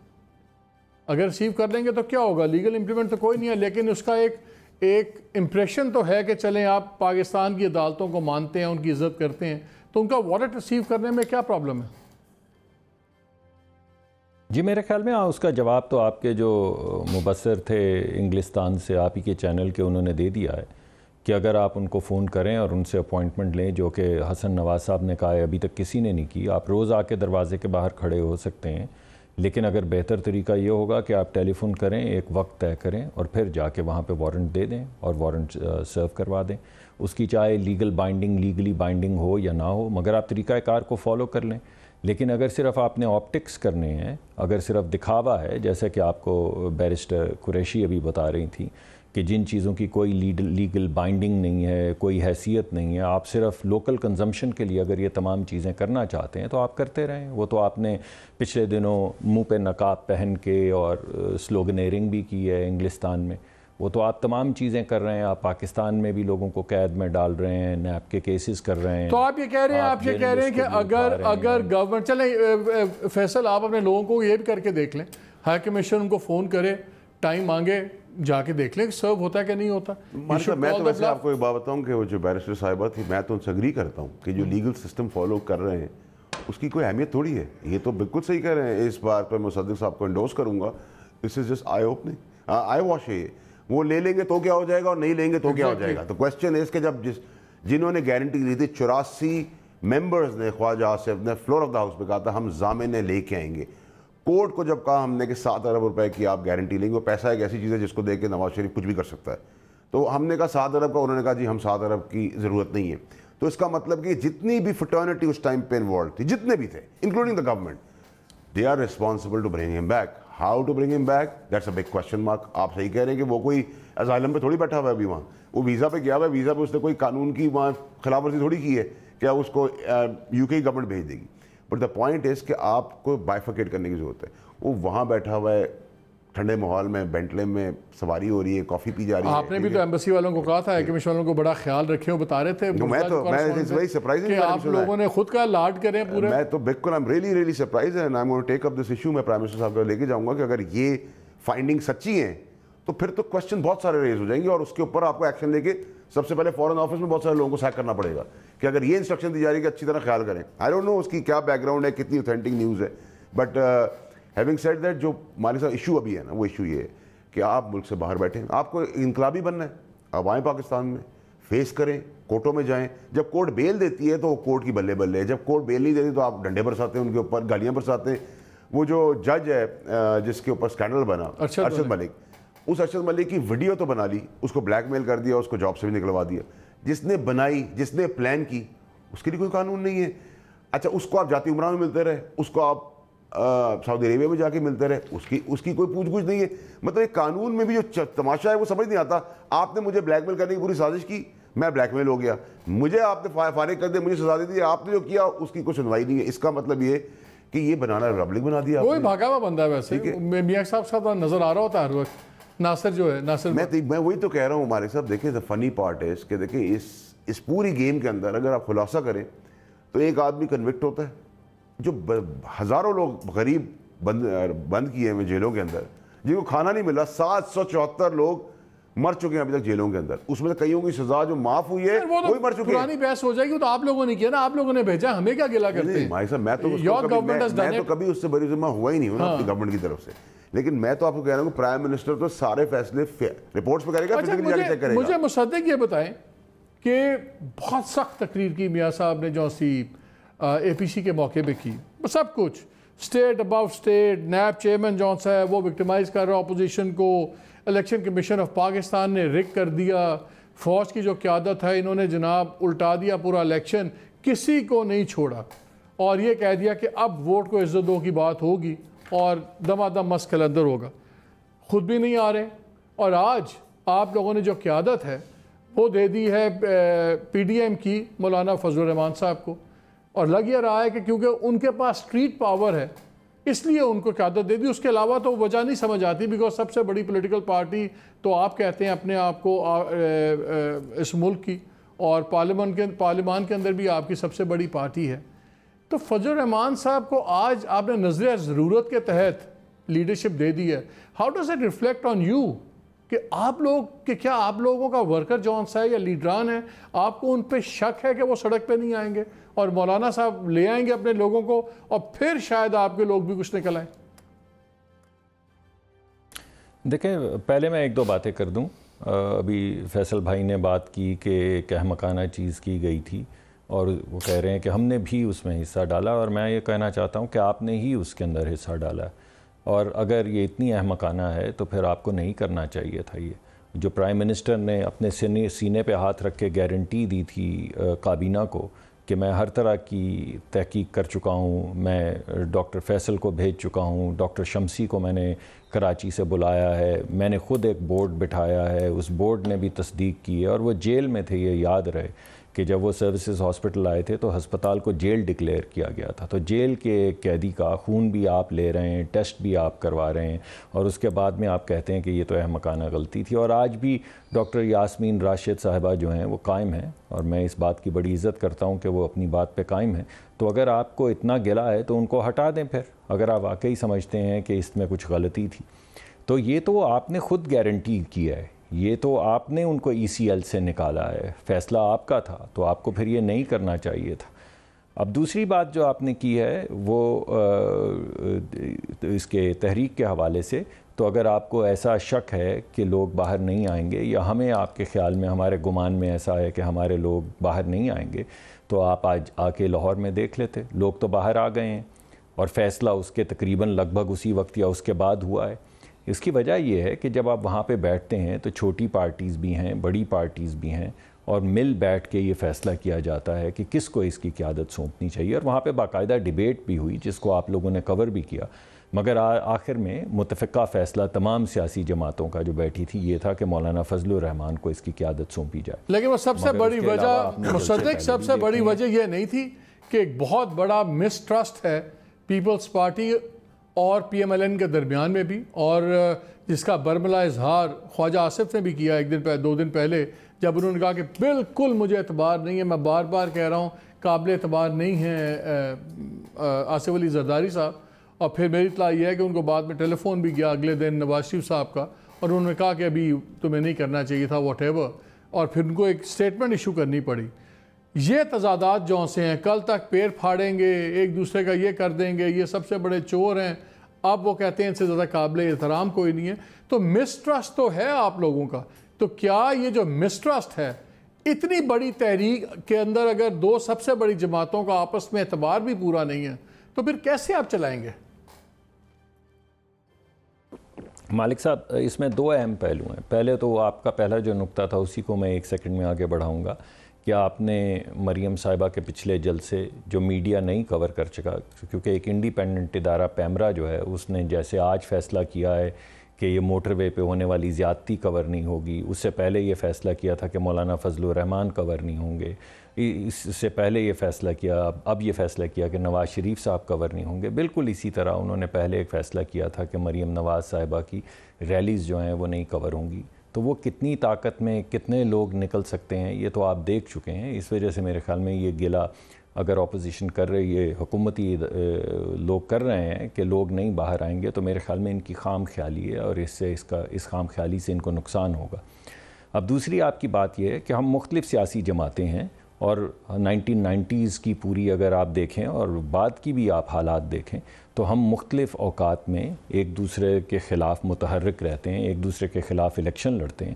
अगर रिसीव कर लेंगे तो क्या होगा? लीगल इम्प्लीमेंट तो कोई नहीं है, लेकिन उसका एक इम्प्रेशन तो है कि चलें आप पाकिस्तान की अदालतों को मानते हैं, उनकी इज्जत करते हैं, तो उनका वारंट रिसीव करने में क्या प्रॉब्लम है? जी मेरे ख्याल में उसका जवाब तो आपके जो मुबसर थे इंग्लिस्तान से, आप ही के चैनल के, उन्होंने दे दिया है कि अगर आप उनको फ़ोन करें और उनसे अपॉइंटमेंट लें, जो कि हसन नवाज साहब ने कहा है अभी तक किसी ने नहीं की। आप रोज़ आके दरवाजे के बाहर खड़े हो सकते हैं, लेकिन अगर बेहतर तरीका ये होगा कि आप टेलीफोन करें, एक वक्त तय करें और फिर जाके वहाँ पे वारंट दे दें और वारंट सर्व करवा दें। उसकी चाहे लीगली बाइंडिंग हो या ना हो, मगर आप तरीक़ाकार को फॉलो कर लें। लेकिन अगर सिर्फ आपने ऑप्टिक्स करने हैं, अगर सिर्फ दिखावा है, जैसे कि आपको बैरिस्टर कुरैशी अभी बता रही थी कि जिन चीज़ों की कोई लीगल बाइंडिंग नहीं है, कोई हैसियत नहीं है, आप सिर्फ लोकल कंजम्पशन के लिए अगर ये तमाम चीज़ें करना चाहते हैं तो आप करते रहें। वो तो आपने पिछले दिनों मुंह पे नकाब पहन के और स्लोगनेरिंग भी की है इंग्लिस्तान में, वो तो आप तमाम चीज़ें कर रहे हैं। आप पाकिस्तान में भी लोगों को कैद में डाल रहे हैं, नैब के केसेस कर रहे हैं। तो आप ये कह रहे हैं कि अगर गवर्नमेंट, चले फैसल, आप अपने लोगों को ये भी करके देख लें, हाई कमीशन उनको फ़ोन करे, टाइम मांगे, जाके देख लें सर्व होता है कि नहीं होता। मैं तो वैसे आपको एक बात बताऊं कि वो जो बैरिस्टर साहिबा थी, मैं तो उनसे एग्री करता हूं कि जो लीगल सिस्टम फॉलो कर रहे हैं उसकी कोई अहमियत थोड़ी है। ये तो बिल्कुल सही कह रहे हैं। इस बार पर मैं मुसद्दिक साहब को एंडोर्स करूंगा। This is just I opening, I wash है। वो ले लेंगे तो क्या हो जाएगा और नहीं लेंगे तो क्या हो जाएगा। तो क्वेश्चन है इसके, जब जिन्होंने गारंटी दी थी 84 मेंबर्स ने, ख्वाजा आसिफ ने फ्लोर ऑफ द हाउस पे कहा था हम ज़ामिने लेके आएंगे। कोर्ट को जब कहा हमने कि 7 अरब रुपए की आप गारंटी लेंगे, वो पैसा एक ऐसी चीज़ है जिसको दे के नवाज शरीफ कुछ भी कर सकता है, तो हमने कहा 7 अरब का, उन्होंने कहा जी हम 7 अरब की ज़रूरत नहीं है। तो इसका मतलब कि जितनी भी फ्रेटर्निटी उस टाइम पे इन्वॉल्व थी, जितने भी थे including the government, they are responsible to bring him back. How to bring him back, that's a big question mark. आप सही कह रहे हैं कि वो कोई असाइलम पे थोड़ी बैठा हुआ है अभी, वहाँ वो वीज़ा पे गया हुआ है, वीज़ा पे उसने कोई कानून की वहाँ खिलाफवर्जी थोड़ी की है, क्या उसको यूके गवर्नमेंट भेज देगी। बट द पॉइंट इज़ कि आपको बाइफिकेट करने की ज़रूरत है। वो वहाँ बैठा हुआ है ठंडे माहौल में, बेंटले में सवारी हो रही है, कॉफ़ी पी जा रही है। आपने भी तो एम्बेसी वालों को कहा था, कमीशन वालों को बड़ा ख्याल रखें, वो बता रहे थे। मैं सरप्राइज कि आप लोगों ने खुद का लाड करें पूरे। मैं तो बिल्कुल, I am really surprise and I am going to take up this issue. मैं प्राइम मिनिस्टर साहब को लेके जाऊंगा कि अगर ये फाइंडिंग सच्ची है तो फिर तो क्वेश्चन बहुत सारे रेज हो जाएंगे और उसके ऊपर आपको एक्शन लेके सबसे पहले फॉरेन ऑफिस में बहुत सारे लोगों को सैक करना पड़ेगा कि अगर ये इंस्ट्रक्शन दी जा रही है कि अच्छी तरह ख्याल करें। आई डोंट नो उसकी क्या बैकग्राउंड है, कितनी ऑथेंटिक न्यूज़ है, बट हैविंग सेड दैट जो हमारे साथ इशू अभी है ना, वो इशू ये है कि आप मुल्क से बाहर बैठे, आपको इनकलाबी बनना है, अब आएँ पाकिस्तान में, फेस करें, कोर्टों में जाएं। जब कोर्ट बेल देती है तो वो कोर्ट की बल्ले बल्ले है, जब कोर्ट बेल नहीं देती तो आप डंडे बरसाते हैं उनके ऊपर, गालियाँ बरसाते हैं। वो जो जज है जिसके ऊपर स्कैंडल बना, अरशद मलिक, उस अरशद मलिक की वीडियो तो बना ली, उसको ब्लैकमेल कर दिया, उसको जॉब से भी निकलवा दिया। जिसने बनाई, जिसने प्लान की, उसके लिए कोई कानून नहीं है। अच्छा, उसको आप जाती उम्रा में मिलते रहे, उसको आप सऊदी अरेबिया में जाके मिलते रहे, उसकी कोई पूछ गुछ नहीं है। मतलब एक कानून में भी जो तमाशा है वो समझ नहीं आता। आपने मुझे ब्लैकमेल करने की पूरी साजिश की, मैं ब्लैकमेल हो गया, मुझे आपने फारिग कर दिया, मुझे सजा दे दी, आपने जो किया उसकी कोई सुनवाई नहीं है। इसका मतलब ये कि ये बनाना रिपब्लिक बना दिया। वही भागा हुआ बंदा है वैसे, मियां साहब साहब नजर आ रहा होता है हर वक्त। नासिर जो है, नासिर मैं वही तो कह रहा हूँ हमारे साहब। देखिए द फनी पार्ट है कि देखिए इस पूरी गेम के अंदर अगर आप खुलासा करें तो एक आदमी कन्विक्ट होता है, जो हज़ारों लोग गरीब बंद किए हैं जेलों के अंदर, जिनको खाना नहीं मिला, 774 लोग मर चुके हैं अभी तक जेलों के अंदर, उसमें कईयों की सजा जो माफ हुई है वो तो मर चुके हैं। पुरानी बहस हो जाएगी, तो आप लोगों ने किया ना, आप लोगों ने भेजा, हमें क्या गिला करते हैं भाई साहब। मैं तो कभी उससे बरी जिम्मा हुआ ही नहीं हूँ ना अपनी गवर्नमेंट की तरफ से। लेकिन मैं तो आपको कह रहा हूँ प्राइम मिनिस्टर तो सारे फैसले रिपोर्ट्स पे करेगा, फिर करेगा। मुझे मुसद्दिक ये बताएं कि बहुत सख्त तकरीर की मियाँ साहब ने जो सी APC के मौके पे की, सब कुछ state about state, NAB chairman जौन सा है वो विक्टिमाइज कर रहा है अपोजिशन को, इलेक्शन कमीशन ऑफ पाकिस्तान ने रिक कर दिया, फौज की जो क़यादत है इन्होंने जनाब उल्टा दिया पूरा इलेक्शन, किसी को नहीं छोड़ा और ये कह दिया कि अब वोट को इज्जत दो की बात होगी और दमादम मस्त कलंदर होगा। खुद भी नहीं आ रहे और आज आप लोगों ने जो क़यादत है वो दे दी है PDM की मौलाना फजलुर रहमान साहब को, और लग ये रहा है कि क्योंकि उनके पास स्ट्रीट पावर है इसलिए उनको क़यादत दे दी। उसके अलावा तो वजह नहीं समझ आती, बिकॉज सबसे बड़ी पॉलिटिकल पार्टी तो आप कहते हैं अपने आप को इस मुल्क की, और पार्लियामान के अंदर भी आपकी सबसे बड़ी पार्टी है। तो फजलुर रहमान साहब को आज आपने नज़र ज़रूरत के तहत लीडरशिप दे दी है। How does it reflect on you कि आप लोग कि क्या आप लोगों का वर्कर जौन सा है या लीडरान है, आपको उन पे शक है कि वो सड़क पे नहीं आएंगे और मौलाना साहब ले आएंगे अपने लोगों को और फिर शायद आपके लोग भी कुछ निकल आए? देखें, पहले मैं एक दो बातें कर दूं। अभी फैसल भाई ने बात की कि कहमकाना चीज़ की गई थी और वो कह रहे हैं कि हमने भी उसमें हिस्सा डाला, और मैं ये कहना चाहता हूँ कि आपने ही उसके अंदर हिस्सा डाला, और अगर ये इतनी अहमकाना है तो फिर आपको नहीं करना चाहिए था। ये जो प्राइम मिनिस्टर ने अपने सीने पे हाथ रख के गारंटी दी थी काबीना को कि मैं हर तरह की तहकीक कर चुका हूँ, मैं डॉक्टर फैसल को भेज चुका हूँ, डॉक्टर शमसी को मैंने कराची से बुलाया है, मैंने ख़ुद एक बोर्ड बिठाया है, उस बोर्ड ने भी तस्दीक की है, और वो जेल में थे। ये याद रहे कि जब वो सर्विसेज हॉस्पिटल आए थे तो हस्पताल को जेल डिक्लेयर किया गया था। तो जेल के कैदी का खून भी आप ले रहे हैं, टेस्ट भी आप करवा रहे हैं, और उसके बाद में आप कहते हैं कि ये तो अहमकाना गलती थी। और आज भी डॉक्टर यास्मीन राशिद साहिबा जो हैं वो कायम हैं, और मैं इस बात की बड़ी इज़्ज़त करता हूँ कि वो अपनी बात पे कायम हैं। तो अगर आपको इतना गिला है तो उनको हटा दें फिर, अगर आप वाकई समझते हैं कि इसमें कुछ गलती थी। तो ये तो आपने ख़ुद गारंटी किया है, ये तो आपने उनको ECL से निकाला है, फ़ैसला आपका था, तो आपको फिर ये नहीं करना चाहिए था। अब दूसरी बात जो आपने की है वो इसके तहरीक के हवाले से, तो अगर आपको ऐसा शक है कि लोग बाहर नहीं आएंगे, या हमें आपके ख्याल में, हमारे गुमान में ऐसा है कि हमारे लोग बाहर नहीं आएंगे, तो आप आज आके लाहौर में देख लेते। लोग तो बाहर आ गए हैं और फ़ैसला उसके तकरीबन लगभग उसी वक्त या उसके बाद हुआ है। इसकी वजह यह है कि जब आप वहाँ पे बैठते हैं तो छोटी पार्टीज़ भी हैं, बड़ी पार्टीज़ भी हैं, और मिल बैठ के ये फ़ैसला किया जाता है कि किसको इसकी क़यादत सौंपनी चाहिए। और वहाँ पे बाकायदा डिबेट भी हुई जिसको आप लोगों ने कवर भी किया, मगर आखिर में मुतफ़िक़ा फ़ैसला तमाम सियासी जमातों का जो बैठी थी ये था कि मौलाना फजलुर रहमान को इसकी क़यादत सौंपी जाए। लेकिन वो सबसे बड़ी वजह मुसद्दिक़, सबसे बड़ी वजह यह नहीं थी कि एक बहुत बड़ा मिसट्रस्ट है पीपल्स पार्टी और PMLN के दरमियान में भी, और जिसका बरमला इजहार ख्वाजा आसिफ ने भी किया एक दिन 2 दिन पहले, जब उन्होंने कहा कि बिल्कुल मुझे एतबार नहीं है, मैं बार बार कह रहा हूँ काबिल एतबार नहीं है आसिफ अली जरदारी साहब। और फिर मेरी इत्तला यह है कि उनको बाद में टेलीफोन भी गया अगले दिन नवाज शरीफ साहब का, और उन्होंने कहा कि अभी तुम्हें नहीं करना चाहिए था व्हाटएवर, और फिर उनको एक स्टेटमेंट इशू करनी पड़ी। ये तजादात जो से हैं, कल तक पैर फाड़ेंगे, एक दूसरे का ये कर देंगे, ये सबसे बड़े चोर हैं, अब वो कहते हैं इनसे ज़्यादा काबिल एहतराम कोई नहीं है। तो मिसट्रस्ट तो है आप लोगों का। तो क्या ये जो मिसट्रस्ट है, इतनी बड़ी तहरीक के अंदर अगर 2 सबसे बड़ी जमातों का आपस में एतबार भी पूरा नहीं है, तो फिर कैसे आप चलाएंगे? मालिक साहब, इसमें 2 अहम पहलू हैं। पहले तो आपका पहला जो नुक्ता था उसी को मैं 1 सेकंड में आगे बढ़ाऊंगा कि आपने मरियम साहिबा के पिछले जलसे जो मीडिया नहीं कवर कर सका, क्योंकि एक इंडिपेंडेंट इदारा पैमरा जो है उसने जैसे आज फ़ैसला किया है कि ये मोटरवे पे होने वाली ज़्यादती कवर नहीं होगी, उससे पहले ये फ़ैसला किया था कि मौलाना फजलुर रहमान कवर नहीं होंगे, इससे पहले ये फ़ैसला किया, अब ये फ़ैसला किया कि नवाज़ शरीफ साहब कवर नहीं होंगे। बिल्कुल इसी तरह उन्होंने पहले एक फ़ैसला किया था कि मरियम नवाज़ साहिबा की रैलीज़ जो हैं वो नहीं कवर होंगी। तो वो कितनी ताकत में कितने लोग निकल सकते हैं ये तो आप देख चुके हैं। इस वजह से मेरे ख़्याल में ये गिला अगर ऑपोजिशन कर रही है, हुकूमती लोग कर रहे हैं कि लोग नहीं बाहर आएंगे, तो मेरे ख़्याल में इनकी खाम ख्याली है और इस खाम ख्याली से इनको नुकसान होगा। अब दूसरी आपकी बात यह है कि हम मुख्तलिफ़ सियासी जमातें हैं और 1990s की पूरी अगर आप देखें और बाद की भी आप हालात देखें तो हम मुख्तलिफ़ औकात में एक दूसरे के ख़िलाफ़ मुतहर्रिक रहते हैं, एक दूसरे के ख़िलाफ़ इलेक्शन लड़ते हैं।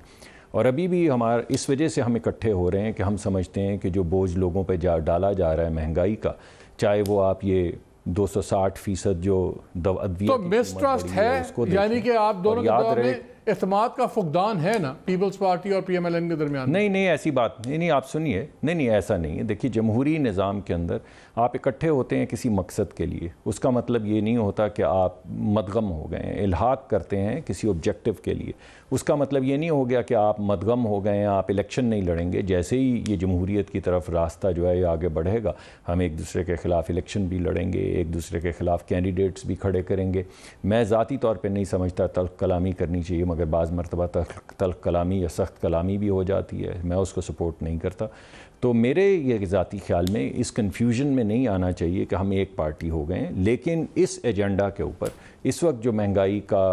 और अभी भी हमारा इस वजह से हम इकट्ठे हो रहे हैं कि हम समझते हैं कि जो बोझ लोगों पे डाला जा रहा है महंगाई का, चाहे वो आप ये 260% जो तो मिसट्रस्ट है, यानी कि आप दोनों के दरमियान एतमाद का फुकदान है ना पीपल्स पार्टी और PMLN के दरमियान? नहीं ऐसी बात नहीं, आप सुनिए, नहीं ऐसा नहीं है। देखिए, जमहूरी निज़ाम के अंदर आप इकट्ठे होते हैं किसी मकसद के लिए, उसका मतलब ये नहीं होता कि आप मदगम हो गए हैं। इल्हाक करते हैं किसी ऑब्जेक्टिव के लिए, उसका मतलब ये नहीं हो गया कि आप मदगम हो गए हैं, आप इलेक्शन नहीं लड़ेंगे। जैसे ही ये जमहूरियत की तरफ रास्ता जो है ये आगे बढ़ेगा, हम एक दूसरे के ख़िलाफ़ इलेक्शन भी लड़ेंगे, एक दूसरे के ख़िलाफ़ कैंडिडेट्स भी खड़े करेंगे। मैं ज़ाती तौर पर नहीं समझता तल्ख़ कलामी करनी चाहिए, मगर बाज़ मरतबा तल्ख़ कलामी या सख्त कलामी भी हो जाती है, मैं उसको सपोर्ट नहीं करता। तो मेरे ये ज़ाती ख्याल में इस कन्फ्यूजन में नहीं आना चाहिए कि हम एक पार्टी हो गए हैं। लेकिन इस एजेंडा के ऊपर इस वक्त जो महंगाई का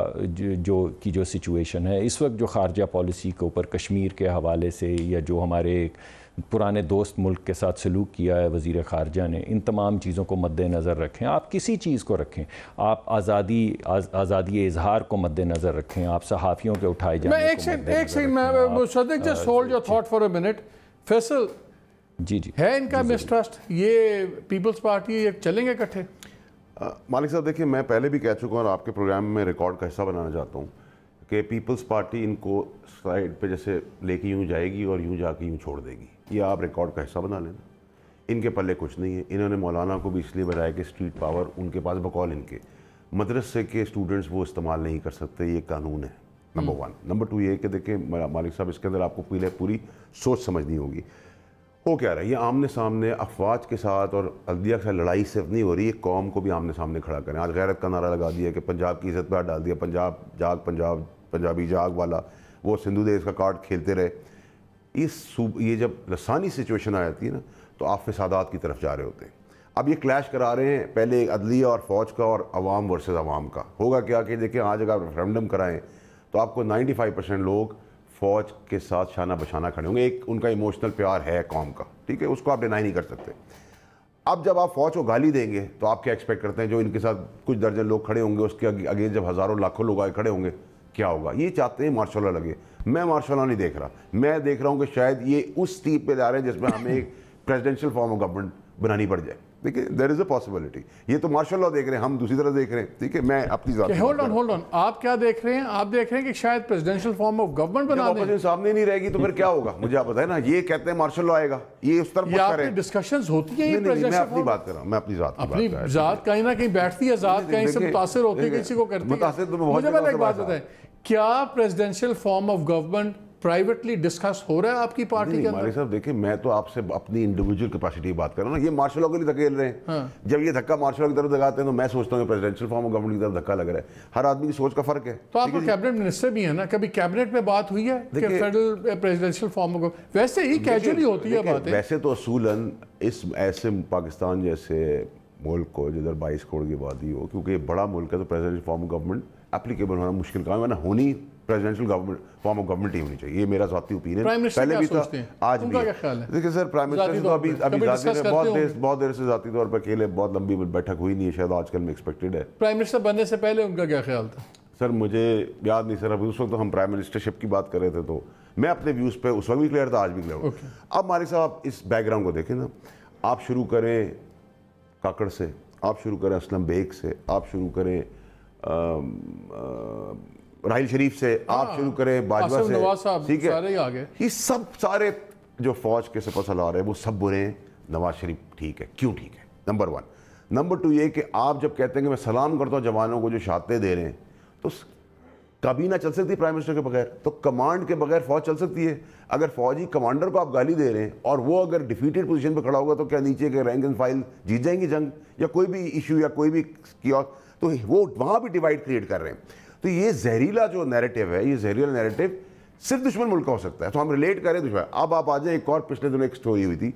जो सिचुएशन है, इस वक्त जो ख़ारजा पॉलिसी के ऊपर कश्मीर के हवाले से या जो हमारे एक पुराने दोस्त मुल्क के साथ सलूक किया है वज़ीर ख़ारजा ने, इन तमाम चीज़ों को मद्देनज़र रखें। आप किसी चीज़ को रखें, आप आज़ादी इजहार को मद्देनज़र रखें, आप सहाफ़ियों के उठाए जाने मैं एक second Musaddiq just hold your thought for a minute. Faisal ji है इनका मिसट्रस्ट, ये पीपल्स पार्टी ये चलेंगे इकट्ठे? मालिक साहब देखिए, मैं पहले भी कह चुका हूँ और आपके प्रोग्राम में रिकॉर्ड का हिस्सा बनाना चाहता हूँ कि पीपल्स पार्टी इनको साइड पे जैसे लेके यूँ जाएगी और यूँ जाके यूँ छोड़ देगी। ये आप रिकॉर्ड का हिस्सा बना लेना। इनके पल्ले कुछ नहीं है। इन्होंने मौलाना को भी इसलिए बनाया कि स्ट्रीट पावर उनके पास बकौल इनके मदरसे के स्टूडेंट्स वो इस्तेमाल नहीं कर सकते, ये कानून है नंबर 1। नंबर 2 ये कि देखिए मालिक साहब, इसके अंदर आपको पूरी सोच समझनी होगी। हो क्या रहा है, ये आमने सामने अफवाज के साथ और अदलिया के साथ लड़ाई सिर्फ नहीं हो रही है, कौम को भी आमने सामने खड़ा करें। आज गैरत का नारा लगा दिया कि पंजाब की इज़्ज़त पर हाथ डाल दिया, पंजाब जाग, पंजाबी जाग वाला वो सिंधु देश का कार्ड खेलते रहे। ये जब लसानी सिचुएशन आ जाती है ना, तो आप फसादात की तरफ जा रहे होते हैं। अब ये क्लैश करा रहे हैं, पहले अदलिया और फ़ौज का और अवाम वर्सेस अवाम का। होगा क्या कि देखिए, आज अगर रेफरेंडम कराएं तो आपको 95% लोग फ़ौज के साथ शाना बशाना खड़े होंगे। एक उनका इमोशनल प्यार है कौम का, ठीक है, उसको आप डिनाई नहीं कर सकते। अब जब आप फौज को गाली देंगे तो आप क्या एक्सपेक्ट करते हैं जो इनके साथ कुछ दर्जन लोग खड़े होंगे उसके अगेंस्ट जब हज़ारों लाखों लोग आए खड़े होंगे, क्या होगा? ये चाहते हैं मार्शल लॉ लगे। मैं मार्शल लॉ नहीं देख रहा, मैं देख रहा हूँ कि शायद ये उस स्टीप पे जा रहे हैं जिसमें हमें एक प्रेसिडेंशियल फॉर्म ऑफ गवर्नमेंट बनानी पड़ जाए। देखिए, देयर इज अ पॉसिबिलिटी। ये तो मार्शल लॉ देख रहे हैं, हम दूसरी तरफ देख रहे हैं। ठीक है, मैं अपनी होल्ड ऑन, आप क्या देख रहे हैं? आप देख रहे हैं कि शायद प्रेसिडेंशियल फॉर्म ऑफ गवर्नमेंट बना दें। ऑपोजिशन सामने नहीं रहेगी तो फिर क्या होगा? मुझे आप बताएं ना। ये कहते हैं मार्शल लॉ आएगा, ये उस तरफ पुश करें। डिस्कशंस होती है, मैं अपनी बात कर रहा हूं, मैं अपनी जात कहीं ना कहीं बैठती है, जात कहीं से मुतासिर होती है, किसी को करती है। मुझे पहले एक बात बताएं, क्या presidential form of government privately discuss हो रहा है आपकी पार्टी के अंदर? साहब देखिए, मैं तो आपसे अपनी इंडिविजुअल कैपेसिटी की बात कर रहा हूँ ना। ये मार्शल लॉ के लिए धकेल रहे हैं। हाँ। जब ये धक्का मार्शल लॉ की तरफ लगाते हैं तो मैं सोचता हूँ प्रेसिडेंशियल फॉर्म ऑफ गवर्नमेंट की तरफ धक्का लग रहा है। हर आदमी की सोच का फर्क है। तो आपको कैबिनेट मिनिस्टर भी है ना, कभी कैबिनेट में बात हुई है कि फेडरल प्रेसिडेंशियल फॉर्म ऑफ? वैसे ही कैजुअली होती है बात। वैसे तो असूलन इस ऐसे पाकिस्तान जैसे मुल्क को जिधर 22 करोड़ की आबादी हो, क्योंकि बड़ा मुल्क है, तो presidential form of government applicable होना मुश्किल काम है ना। होनी presidential government form of government ही होनी चाहिए। ये मेरा ज़ाती ओपिनियन, पहले भी था, आज भी। देखिए सर, प्राइम मिनिस्टर तो अभी बहुत देर से ज़ाती तौर पर अकेले, बहुत लंबी बैठक हुई नहीं है, शायद आजकल में एक्सपेक्टेड है। प्राइम मिनिस्टर बनने से पहले उनका क्या ख्याल था? सर मुझे याद नहीं सर, अभी उस वक्त तो हम प्राइम मिनिस्टरशिप की बात कर रहे थे, तो मैं अपने व्यूज़ पे उस वक्त भी क्लियर था, आज भी क्लियर हूँ। अब हमारे साहब इस बैकग्राउंड को देखें ना। आप शुरू करें काकड़ से, आप शुरू करें असलम बेग से, आप शुरू करें राहिल शरीफ से, आप शुरू करें बाजवा से, ठीक है। ये सब सारे जो फौज के सपा सलार है वो सब बुरे हैं। नवाज शरीफ ठीक है, क्यों ठीक है? नंबर 1। नंबर 2 ये कि आप जब कहते हैं कि मैं सलाम करता हूँ जवानों को जो शहादतें दे रहे हैं, तो काबीना चल सकती है प्राइम मिनिस्टर के बगैर? तो कमांड के बगैर फौज चल सकती है? अगर फौजी कमांडर को आप गाली दे रहे हैं और वो अगर डिफीटेड पोजीशन पे खड़ा होगा तो क्या नीचे के रैंक एंड फाइल जीत जाएंगी जंग, या कोई भी इशू या कोई भी किया? तो वो वहाँ भी डिवाइड क्रिएट कर रहे हैं। तो ये जहरीला जो नैरेटिव है, ये जहरीला नैरेटिव सिर्फ दुश्मन मुल्क का हो सकता है। तो हम रिलेट करें दुश्मन। अब आप आ जाए, एक और पिछले दिनों एक स्टोरी हुई थी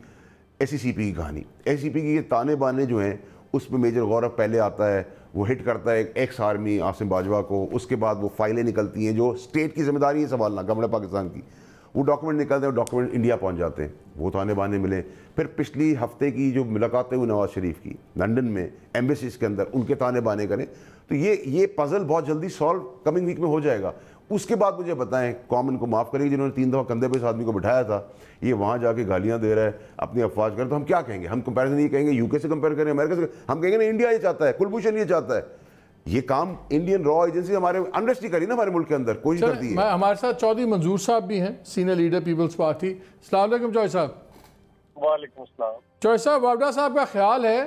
ACCP की कहानी। ACCP की ये ताने बाने जो हैं, उसमें मेजर गौरव पहले आता है, वो हिट करता है एक्स आर्मी आसिम बाजवा को। उसके बाद वो फाइलें निकलती हैं जो स्टेट की जिम्मेदारी है संभालना, गवर्नमेंट पाकिस्तान की। वो डॉक्यूमेंट निकलते हैं, डॉक्यूमेंट इंडिया पहुंच जाते हैं, वो ताने बाने मिले। फिर पिछली हफ्ते की जो मुलाकातें हुई नवाज शरीफ की लंदन में एम्बेसीज के अंदर, उनके ताने बाने करें, तो ये पजल बहुत जल्दी सॉल्व कमिंग वीक में हो जाएगा। उसके बाद मुझे बताएं, कॉमन को माफ़ करेंगे जिन्होंने 3 दफ़ा कंधे पे इस आदमी को बिठाया था, ये वहाँ जाके गालियाँ दे रहा है, अपनी अफवाज कर, तो हम क्या कहेंगे? हम कंपैरिजन ये कहेंगे यूके से कंपेयर करें, अमेरिका से? हम कहेंगे ना इंडिया ये चाहता है, कुलभूषण ये चाहता है। ये काम इंडियन रॉ एजेंसी हमारे अंडरस्ट करी ना, हमारे मुल्क के अंदर कोई करती है। हमारे साथ चौधरी मंजूर साहब भी हैं, सीनियर लीडर पीपल्स पार्टी। अस्सलाम वालेकुम चौधरी साहब। वालेकुम सलाम। चौधरी साहब, वावडा साहब का ख्याल है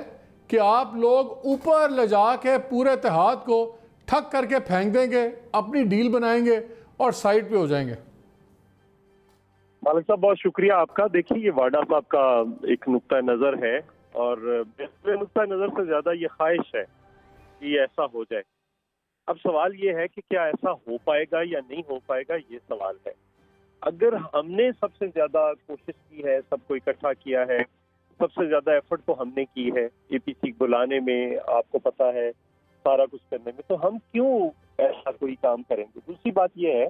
कि आप लोग ऊपर ले जा के पूरे इत्तेहाद को ठग करके फेंक देंगे, अपनी डील बनाएंगे और साइड पे हो जाएंगे। मालिक साहब बहुत शुक्रिया आपका। देखिए, ये वाडा साहब का एक नुक्ता नज़र है, और नुक्ता नज़र से ज़्यादा ये ख्वाहिश है कि ऐसा हो जाए। अब सवाल ये है कि क्या ऐसा हो पाएगा या नहीं हो पाएगा, ये सवाल है। अगर हमने सबसे ज़्यादा कोशिश की है, सबको इकट्ठा किया है, सबसे ज़्यादा एफर्ट तो हमने की है APC बुलाने में, आपको पता है, सारा कुछ करने में, तो हम क्यों ऐसा कोई काम करेंगे? दूसरी बात ये है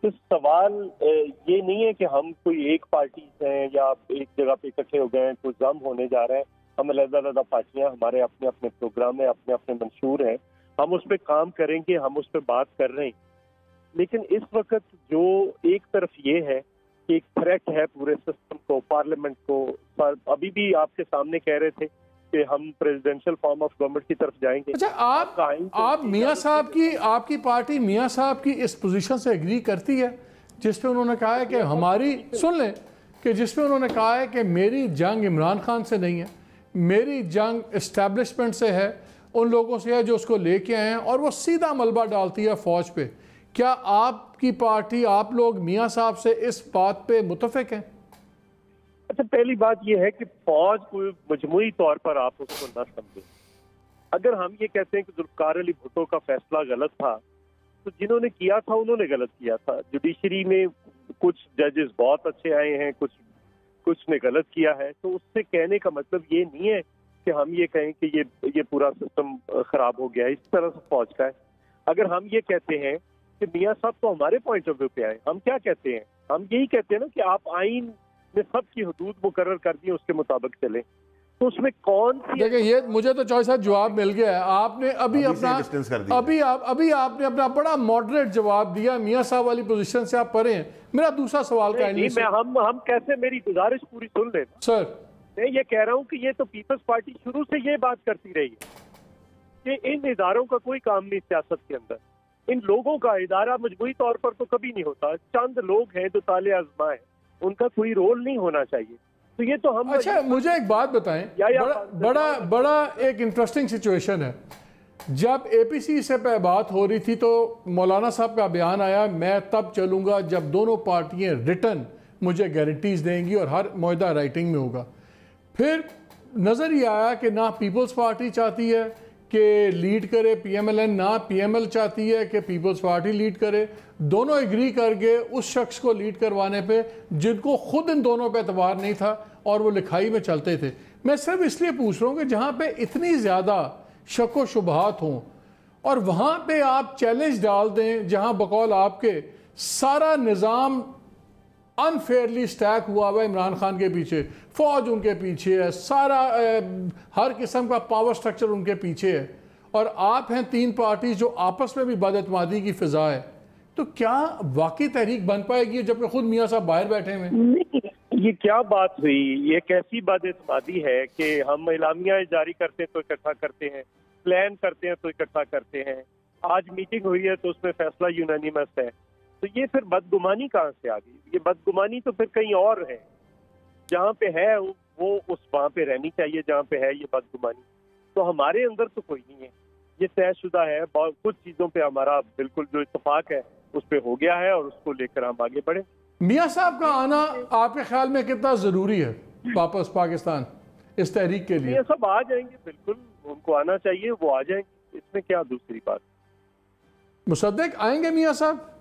कि सवाल ये नहीं है कि हम कोई एक पार्टी हैं या एक जगह पे इकट्ठे हो गए हैं, कुछ जम होने जा रहे हैं। हम अलग-अलग पार्टियां, हमारे अपने अपने प्रोग्राम है, अपने अपने मंशूर हैं, हम उस पर काम करेंगे, हम उस पर बात कर रहे हैं। लेकिन इस वक्त जो एक तरफ ये है कि एक थ्रेट है पूरे सिस्टम को, पार्लियामेंट को। अभी भी आपके सामने कह रहे थे कि हम प्रेसिडेंशियल फॉर्म ऑफ गवर्नमेंट की तरफ जाएंगे। अच्छा, आप मियां साहब की, आपकी पार्टी मियां साहब की इस पोजीशन से एग्री करती है जिसपे उन्होंने कहा है कि हमारी, सुन लें, कि जिसपे उन्होंने कहा है कि मेरी जंग इमरान खान से नहीं है, मेरी जंग इस्टेब्लिशमेंट से है, उन लोगों से है जो उसको लेके आए हैं, और वो सीधा मलबा डालती है फौज पे। क्या आपकी पार्टी, आप लोग मियां साहब से इस बात पे मुतफिक हैं? अच्छा, पहली बात यह है कि फौज को मजमूई तौर पर आप उसको न समझें। अगर हम ये कहते हैं कि जुल्फकार अली भुट्टो का फैसला गलत था, तो जिन्होंने किया था उन्होंने गलत किया था। जुडिशरी में कुछ जजेस बहुत अच्छे आए हैं, कुछ ने गलत किया है। तो उससे कहने का मतलब ये नहीं है कि हम ये कहें कि ये पूरा सिस्टम खराब हो गया है। इस तरह से फौज का है। अगर हम ये कहते हैं कि मियां साहब तो हमारे पॉइंट ऑफ व्यू पे आए, हम क्या कहते हैं? हम यही कहते हैं ना कि आप आइन में सबकी हदूद मुकर्रर कर दी, उसके मुताबिक चले। तो उसमें कौन सी, देखिए ये मुझे तो चौधरी साहब जवाब मिल गया है। आपने अभी आपने अपना बड़ा मॉडरेट जवाब दिया, मियां साहब वाली पोजीशन से आप परे हैं। मेरा दूसरा सवाल हम कैसे, मेरी गुजारिश पूरी सुन लेना सर। मैं ये कह रहा हूँ कि ये तो पीपल्स पार्टी शुरू से ये बात करती रही है कि इन इदारों का कोई काम नहीं सियासत के अंदर, इन लोगों का इदारा मजबूरी तौर पर तो कभी नहीं होता, चंद लोग हैं जो ताले आजमा है, उनका कोई रोल नहीं होना चाहिए। तो ये तो हम, अच्छा मुझे एक बात बताएं, बड़ा एक इंटरेस्टिंग सिचुएशन है। जब APC से पे बात हो रही थी तो मौलाना साहब का बयान आया, मैं तब चलूंगा जब दोनों पार्टियां रिटर्न मुझे गारंटीज देंगी और हर मुआहदा राइटिंग में होगा। फिर नज़र ये आया कि ना पीपल्स पार्टी चाहती है कि लीड करे PMLN, ना PML चाहती है कि पीपल्स पार्टी लीड करे। दोनों एग्री कर गए उस शख्स को लीड करवाने पे जिनको खुद इन दोनों पे एतबार नहीं था और वो लिखाई में चलते थे। मैं सिर्फ इसलिए पूछ रहा हूँ कि जहाँ पे इतनी ज़्यादा शक व शुबहात हों और वहाँ पे आप चैलेंज डाल दें, जहाँ बकौल आपके सारा निज़ाम अनफेयरली स्टैक हुआ हुआ इमरान खान के पीछे, फौज उनके पीछे है, सारा हर किस्म का पावर स्ट्रक्चर उनके पीछे है, और आप हैं तीन पार्टी जो आपस में भी बदअतमादी की फिजा है, तो क्या वाकई तहरीक बन पाएगी जबकि खुद मियाँ साहब बाहर बैठे हुए? ये क्या बात हुई? ये कैसी बदअतमादी है कि हम इलामिया जारी करते हैं तो इकट्ठा करते हैं, प्लान करते हैं तो इकट्ठा करते हैं, आज मीटिंग हुई है तो उसमें फैसला यूनानिमस है, तो ये फिर बदगुमानी कहाँ से आ गई? ये बदगुमानी तो फिर कहीं और है, जहाँ पे है वो उस वहाँ पे रहनी चाहिए जहाँ पे है ये बदगुमानी। तो हमारे अंदर तो कोई नहीं है, ये तयशुदा है, कुछ चीज़ों पे हमारा बिल्कुल जो इत्तेफाक है उस पे हो गया है और उसको लेकर हम आगे बढ़े। मियाँ साहब का आना आपके ख्याल में कितना ज़रूरी है वापस पाकिस्तान इस तहरीक के लिए? ये सब आ जाएंगे, बिल्कुल उनको आना चाहिए, वो आ जाएंगे, इसमें क्या दूसरी बात। मुसद्दिक आएंगे मियाँ साहब?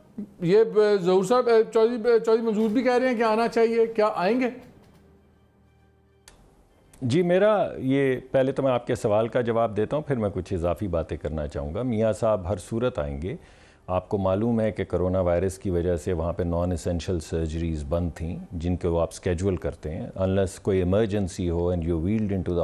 ये ज़हूर साहब चौधरी मंजूर भी कह रहे हैं कि आना चाहिए, क्या आएंगे? जी मेरा ये पहले तो मैं आपके सवाल का जवाब देता हूँ, फिर मैं कुछ इजाफी बातें करना चाहूँगा। मियाँ साहब हर सूरत आएंगे। आपको मालूम है कि कोरोना वायरस की वजह से वहाँ पे नॉन एसेंशियल सर्जरीज़ बंद थीं जिनको वो आप स्केजुअल करते हैं, अनलेस कोई इमरजेंसी हो and you wheeled into the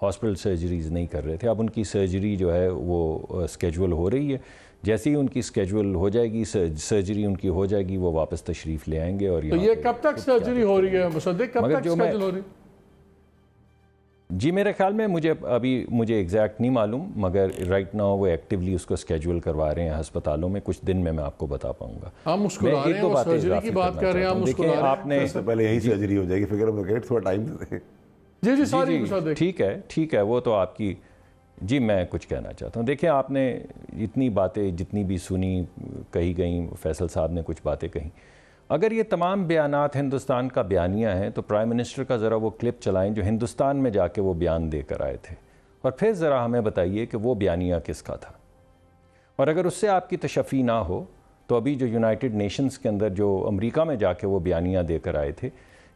hospital surgeries नहीं कर रहे थे। अब उनकी सर्जरी जो है वो स्केजुअल हो रही है, जैसे ही उनकी स्केजुअल हो जाएगी, सर्जरी उनकी हो जाएगी, वो वापस तशरीफ़ ले आएंगे। और तो ये कब तक सर्जरी हो रही है मुसद्दिक, कब तक स्केजुअल हो रही है? जी मेरे ख्याल में मुझे एग्जैक्ट नहीं मालूम, मगर राइट नाउ वो एक्टिवली उसको स्केजुअल करवा रहे हैं अस्पतालों में। कुछ दिन में मैं आपको बता पाऊंगा। हम मुस्कुरा रहे हैं, वो सर्जरी की बात कर रहे हैं, हम मुस्कुरा रहे हैं। आपने पहले यही सर्जरी हो जाएगी, फिक्र मत करिए, थोड़ा टाइम दे दें। जी सॉरी, ठीक है, वो तो आपकी। जी मैं कुछ कहना चाहता हूँ। देखिए आपने इतनी बातें जितनी भी सुनी, कही गई, फैसल साहब ने कुछ बातें कही, अगर ये तमाम बयानात हिंदुस्तान का बयानिया हैं तो प्राइम मिनिस्टर का ज़रा वो क्लिप चलाएं जो हिंदुस्तान में जाके वो बयान दे कर आए थे, और फिर ज़रा हमें बताइए कि वो बयानिया किसका था। और अगर उससे आपकी तशफ़ी ना हो तो अभी जो यूनाइटेड नेशंस के अंदर जो अमेरिका में जाके वो बयानिया दे कर आए थे,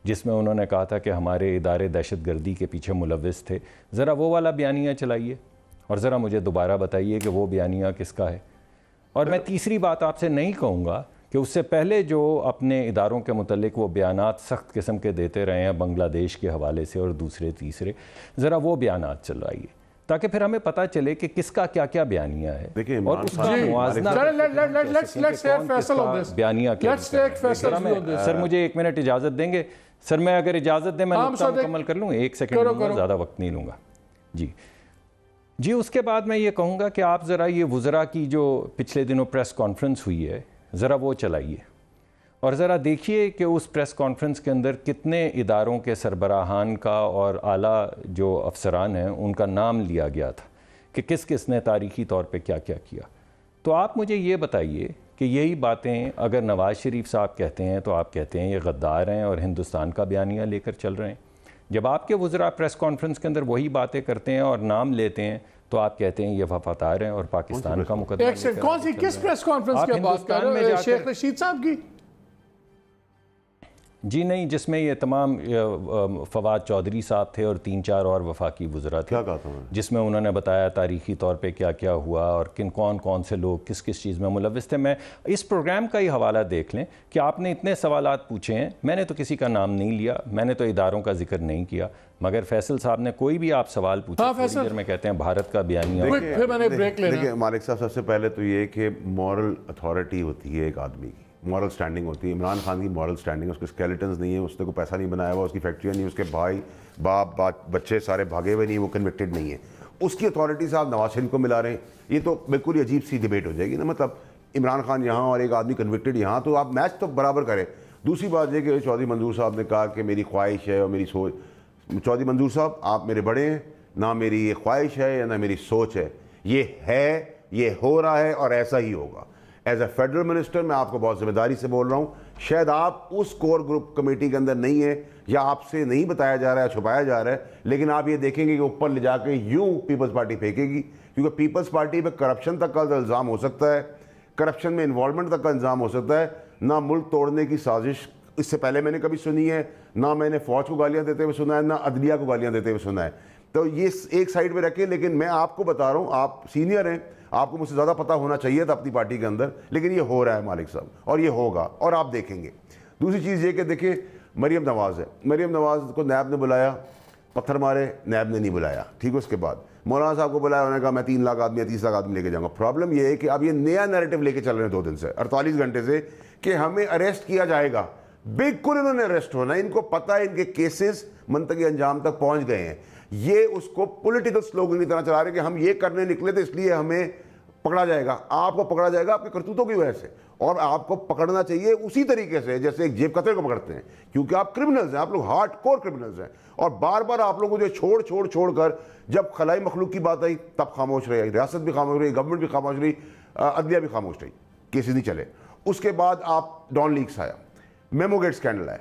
जिसमें उन्होंने कहा था कि हमारे इदारे दहशतगर्दी के पीछे मुलव्विस थे, ज़रा वो वाला बयानिया चलाइए और ज़रा मुझे दोबारा बताइए कि वो बयानिया किसका है। और मैं तीसरी बात आपसे नहीं कहूँगा कि उससे पहले जो अपने इदारों के मुतल्लिक वो बयानात सख्त किस्म के देते रहे हैं बांग्लादेश के हवाले से और दूसरे तीसरे, ज़रा वो बयानात चलवाइए ताकि फिर हमें पता चले कि किसका क्या क्या बयानिया है और उसका मुआवजा बयानिया क्या। सर मुझे 1 मिनट इजाज़त देंगे? सर मैं अगर इजाज़त दें मैं मुकम्मल कर लूँ, 1 सेकेंड लूँगा, ज़्यादा वक्त नहीं लूँगा। जी उसके बाद मैं ये कहूँगा कि आप ज़रा ये वुज़रा की जो पिछले दिनों प्रेस कॉन्फ्रेंस हुई है ज़रा वो चलाइए और ज़रा देखिए कि उस प्रेस कॉन्फ्रेंस के अंदर कितने इदारों के सरबराहान का और आला जो अफसरान हैं उनका नाम लिया गया था कि किस किस ने तारीख़ी तौर पे क्या क्या किया। तो आप मुझे ये बताइए कि यही बातें अगर नवाज़ शरीफ साहब कहते हैं तो आप कहते हैं ये गद्दार हैं और हिंदुस्तान का बयानिया लेकर चल रहे हैं। जब आपके वुज़रा प्रेस कॉन्फ्रेंस के अंदर वही बातें करते हैं और नाम लेते हैं तो आप कहते हैं ये वफादार हैं और पाकिस्तान का मुकदमा। कौन सी किस प्रेस कॉन्फ्रेंस की बात कर रहे हैं? शेख रशीद साहब की? जी नहीं, जिसमें ये तमाम फवाद चौधरी साहब थे और 3-4 और वफाकी वज़रा थे। क्या कहा था जिसमें उन्होंने बताया तारीख़ी तौर पे क्या क्या हुआ और कौन कौन से लोग किस किस चीज़ में मुलव्विस थे। मैं इस प्रोग्राम का ही हवाला देख लें कि आपने इतने सवालात पूछे हैं, मैंने तो किसी का नाम नहीं लिया, मैंने तो इदारों का जिक्र नहीं किया, मगर फैसल साहब ने कोई भी आप सवाल पूछे थोड़ी देर में कहते हैं भारत का बयानिया। देखिए मालिक साहब, सबसे पहले तो ये कि मॉरल अथॉरिटी होती है एक आदमी की, मॉरल स्टैंडिंग होती है। इमरान खान की मॉरल स्टैंडिंग है, उसके स्केलेटन्स नहीं है, उसने को पैसा नहीं बनाया हुआ, उसकी फैक्ट्रियाँ नहीं, उसके भाई बाप बच्चे सारे भागे हुए नहीं, वो कन्विक्टेड नहीं है। उसकी अथॉरिटी से आप नवाज शरीफ को मिला रहे हैं, ये तो बिल्कुल ही अजीब सी डिबेट हो जाएगी ना। मतलब इमरान खान यहाँ और एक आदमी कन्विक्टेड यहाँ, तो आप मैच तो बराबर करें। दूसरी बात यह कि चौधरी मंजूर साहब ने कहा कि मेरी ख्वाहिश है और मेरी सोच। चौधरी मंजूर साहब, आप मेरे बड़े हैं, ना मेरी ये ख्वाहिश है या ना मेरी सोच है, ये हो रहा है और ऐसा ही होगा। एज ए फेडरल मिनिस्टर मैं आपको बहुत जिम्मेदारी से बोल रहा हूँ। शायद आप उस कोर ग्रुप कमेटी के अंदर नहीं है या आपसे नहीं बताया जा रहा है, छुपाया जा रहा है, लेकिन आप ये देखेंगे कि ऊपर ले जाके यूं पीपल्स पार्टी फेंकेगी, क्योंकि पीपल्स पार्टी पे करप्शन तक का इल्ज़ाम हो सकता है, करप्शन में इन्वॉल्वमेंट तक का इल्ज़ाम हो सकता है। ना मुल्क तोड़ने की साजिश इससे पहले मैंने कभी सुनी है, ना मैंने फ़ौज को गालियाँ देते हुए सुना है, ना अदलिया को गालियाँ देते हुए सुना है। तो ये एक साइड पे रखें, लेकिन मैं आपको बता रहा हूँ, आप सीनियर हैं, आपको मुझसे ज़्यादा पता होना चाहिए था अपनी पार्टी के अंदर, लेकिन ये हो रहा है मालिक साहब, और ये होगा और आप देखेंगे। दूसरी चीज़ ये कि देखिए मरीम नवाज़ है, मरीम नवाज़ को नैब ने बुलाया, पत्थर मारे, नैब ने नहीं बुलाया। ठीक है, उसके बाद मौलाना साहब को बुलाया, उन्होंने कहा मैं 3 लाख आदमी या 30 लाख आदमी लेके जाऊँगा। प्रॉब्लम ये है कि अब ये नया नैरेटिव लेके चल रहे हैं 2 दिन से, 48 घंटे से, कि हमें अरेस्ट किया जाएगा। बिल्कुल इन्होंने अरेस्ट होना है, इनको पता है इनके केसेस मंतकी अंजाम तक पहुँच गए हैं। ये उसको पॉलिटिकल स्लोगन की तरह चला रहे कि हम ये करने निकले थे इसलिए हमें पकड़ा जाएगा। आपको पकड़ा जाएगा आपके करतूतों की वजह से, और आपको पकड़ना चाहिए उसी तरीके से जैसे एक जेब कतरे को पकड़ते हैं, क्योंकि आप क्रिमिनल्स हैं, आप लोग हार्ड कोर क्रिमिनल्स हैं। और बार बार आप लोगों को जो छोड़ कर जब खलाई मखलूक की बात आई तब खामोश रही, रियासत भी खामोश रही, गवर्नमेंट भी खामोश रही, अदलिया भी खामोश रही, केसेस नहीं चले। उसके बाद आप डॉन लीक्स आया, मेमोगेट स्कैंडल आया।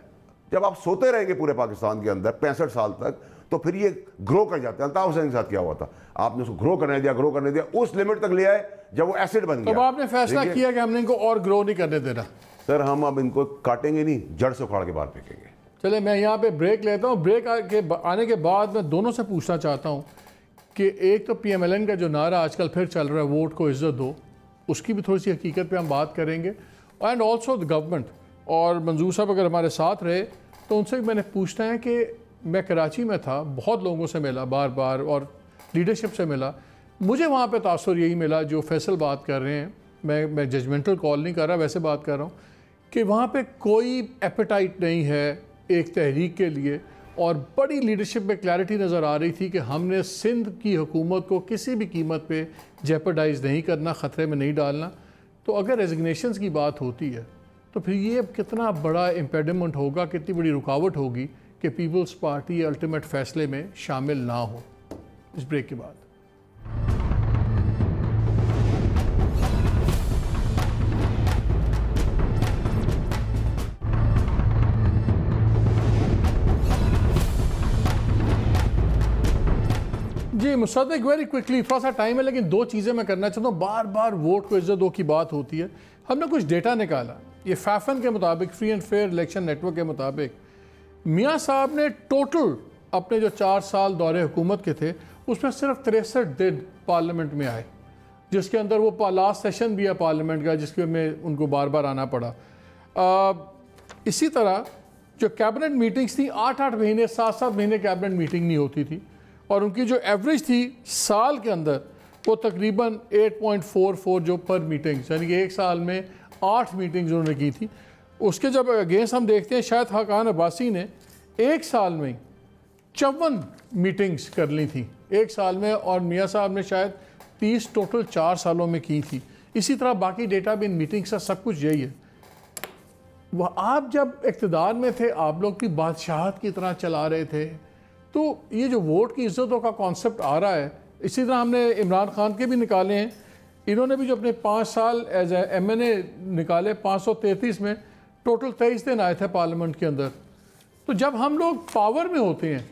जब आप सोते रहेंगे पूरे पाकिस्तान के अंदर 65 साल तक, तो फिर ये ग्रो कर जाते हैं। अल्ताफ हुसैन के साथ क्या हुआ था, आपने उसको ग्रो करने दिया, उस लिमिट तक ले आए जब वो एसिड बन गया। तो आपने फैसला किया कि हमने इनको और ग्रो नहीं करने देना। सर हम अब इनको काटेंगे नहीं, जड़ से उखाड़ के बाहर फेंकेंगे। चले मैं यहाँ पे ब्रेक लेता हूँ। ब्रेक आने के बाद मैं दोनों से पूछना चाहता हूँ कि एक तो PMLN का जो नारा आजकल फिर चल रहा है, वोट को इज्जत दो, उसकी भी थोड़ी सी हकीकत पे हम बात करेंगे। एंड ऑल्सो द गवर्नमेंट, और मंजूर साहब अगर हमारे साथ रहे तो उनसे मैंने पूछना है कि मैं कराची में था, बहुत लोगों से मिला बार बार और लीडरशिप से मिला, मुझे वहाँ पे तासुर यही मिला जो फैसल बात कर रहे हैं, मैं जजमेंटल कॉल नहीं कर रहा, वैसे बात कर रहा हूँ कि वहाँ पे कोई एपेटाइट नहीं है एक तहरीक के लिए, और बड़ी लीडरशिप में क्लैरिटी नज़र आ रही थी कि हमने सिंध की हुकूमत को किसी भी कीमत पे जेपरडाइज नहीं करना, ख़तरे में नहीं डालना। तो अगर रेजिग्नेशंस की बात होती है तो फिर ये कितना बड़ा इम्पेडिमेंट होगा, कितनी बड़ी रुकावट होगी कि पीपल्स पार्टी अल्टीमेट फैसले में शामिल ना हो। इस ब्रेक के बाद जी मुसद्दिक, वेरी क्विकली, थोड़ा सा टाइम है लेकिन 2 चीज़ें मैं करना चाहता हूँ। बार बार वोट को इज्जत दो की बात होती है, हमने कुछ डेटा निकाला। ये फैफन के मुताबिक, free and fair election network के मुताबिक, मियाँ साहब ने टोटल अपने जो 4 साल दौरे हुकूमत के थे उसमें सिर्फ 63 दिन पार्लियामेंट में आए, जिसके अंदर वो लास्ट सेशन भी है पार्लियामेंट का जिसके में उनको बार बार आना पड़ा। इसी तरह जो कैबिनेट मीटिंग्स थी 8-8 महीने 7-7 महीने कैबिनेट मीटिंग नहीं होती थी, और उनकी जो एवरेज थी साल के अंदर वो तकरीबन 8.44 जो पर मीटिंग्स, यानी कि एक साल में 8 मीटिंग्स उन्होंने की थी। उसके जब अगेंस्ट हम देखते हैं, शायद खाकान अब्बासी ने एक साल में 54 मीटिंग्स कर ली थी एक साल में, और मियाँ साहब ने शायद 30 टोटल 4 सालों में की थी। इसी तरह बाकी डेटा भी इन मीटिंग्स का सब कुछ यही है। वह आप जब इक़्तिदार में थे आप लोग भी बादशाहत की तरह चला रहे थे, तो ये जो वोट की इज्जतों का कॉन्सेप्ट आ रहा है, इसी तरह हमने इमरान खान के भी निकाले हैं। इन्होंने भी जो अपने 5 साल एज ए MNA निकाले, 533 में टोटल 23 दिन आए थे पार्लियामेंट के अंदर। तो जब हम लोग पावर में होते हैं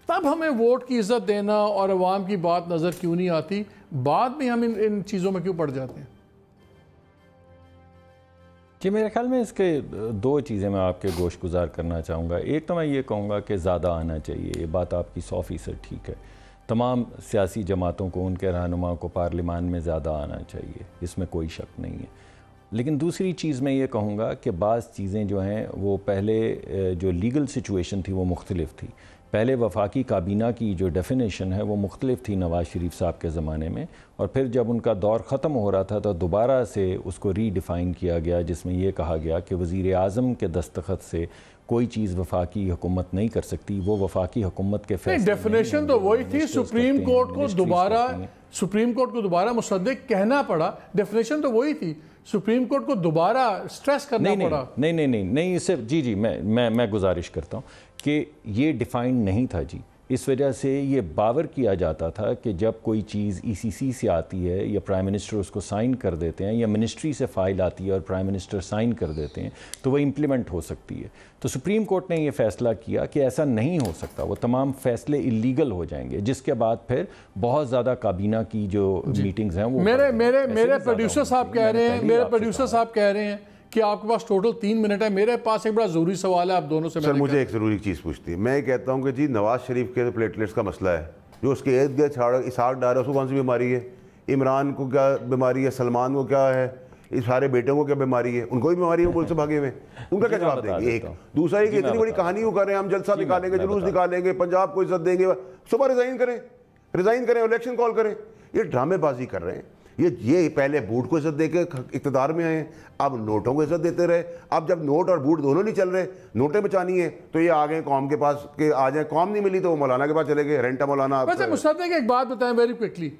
तब हमें वोट की इज़्ज़त देना और अवाम की बात नज़र क्यों नहीं आती, बाद में हम इन चीज़ों में क्यों पड़ जाते हैं? जी, मेरे ख्याल में इसके दो चीज़ें मैं आपके गोश गुजार करना चाहूँगा। एक तो मैं ये कहूँगा कि ज़्यादा आना चाहिए, ये बात आपकी 100% ठीक है। तमाम सियासी जमातों को, उनके रहनुमा को पार्लिमान में ज़्यादा आना चाहिए, इसमें कोई शक नहीं है। लेकिन दूसरी चीज़ मैं ये कहूँगा कि बाज़ चीज़ें जो हैं वो पहले जो लीगल सिचुएशन थी वो मुख्तलिफ थी। पहले वफाकी काबीना की जो डेफिनेशन है वो मुख्तलिफ थी नवाज़ शरीफ साहब के ज़माने में, और फिर जब उनका दौर ख़त्म हो रहा था तो दोबारा से उसको रीडिफ़ाइन किया गया, जिसमें यह कहा गया कि वज़ीर आज़म के दस्तखत से कोई चीज़ वफाकी हुकूमत नहीं कर सकती, वो वफाकी हुकूमत के फैसले। डेफिनेशन तो वही थी, सुप्रीम कोर्ट को दोबारा मुसद्दिक कहना पड़ा, डेफिनेशन तो वही थी, सुप्रीम कोर्ट को दोबारा स्ट्रेस करना पड़ा। नहीं, इससे जी मैं गुजारिश करता हूँ कि ये डिफ़ाइन नहीं था जी। इस वजह से ये बावर किया जाता था कि जब कोई चीज़ ECC से आती है या प्राइम मिनिस्टर उसको साइन कर देते हैं, या मिनिस्ट्री से फ़ाइल आती है और प्राइम मिनिस्टर साइन कर देते हैं, तो वो इम्प्लीमेंट हो सकती है। तो सुप्रीम कोर्ट ने ये फ़ैसला किया कि ऐसा नहीं हो सकता, वो तमाम फ़ैसले इलीगल हो जाएंगे, जिसके बाद फिर बहुत ज़्यादा काबीना की जो मीटिंग्स हैं वो मेरे प्रोड्यूसर साहब कह रहे हैं कि आपके पास टोटल 3 मिनट है। मेरे पास एक बड़ा ज़रूरी सवाल है आप दोनों से। सर, मुझे एक ज़रूरी चीज़ पूछती है। मैं ये कहता हूँ कि जी नवाज़ शरीफ के प्लेटलेट्स का मसला है, जो उसके इर्द गिर्द इसहाक डार है, उसको कौन सी बीमारी है, इमरान को क्या बीमारी है, सलमान को क्या है, इस सारे बेटों को क्या बीमारी है, उनको भी बीमारी है, मुल्क से भागे हुए, उनका क्या जवाब देंगे? एक दूसरा, एक इतनी बड़ी कहानी वो कर रहे हैं, हम जलसा निकालेंगे, जुलूस निकालेंगे, पंजाब को इज्जत देंगे, सुबह रिजाइन करें, इलेक्शन कॉल करें। ये ड्रामेबाजी कर रहे हैं। ये पहले बूट को इज्जत देके इक़्तिदार में आए, अब नोटों को इज्जत देते रहे। अब जब नोट और बूट दोनों नहीं चल रहे, नोटें बचानी है, तो ये आ गए कौम के पास कि आ जाए, कौम नहीं मिली तो वो मौलाना के पास चले गए, रेंटा मौलाना। वैसे मुस्तफा एक बात बताएं वेरी क्विकली,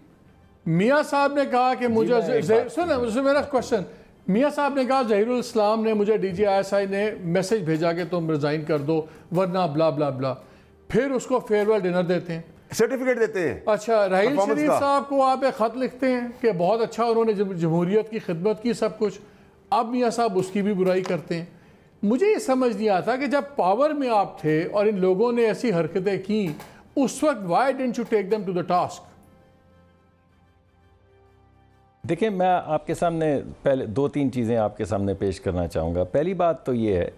मियाँ साहब ने कहा कि मुझे सुन मेरा क्वेश्चन, मियाँ साहब ने कहा ज़हीरुल इस्लाम ने मुझे DGISI ने मैसेज भेजा कि तुम रिज़ाइन कर दो वरना ब्ला ब्ला ब्ला, फिर उसको फेयरवेल डिनर देते हैं, सर्टिफिकेट देते हैं। अच्छा, राहील शरीफ साहब को आप एक ख़त लिखते हैं कि बहुत अच्छा उन्होंने जमहूरियत की खिदमत की, सब कुछ। अब मियाँ साहब उसकी भी बुराई करते हैं। मुझे ये समझ नहीं आता कि जब पावर में आप थे और इन लोगों ने ऐसी हरकतें की, उस वक्त why didn't you take them to the task? देखिए, मैं आपके सामने पहले 2-3 चीज़ें आपके सामने पेश करना चाहूँगा। पहली बात तो ये है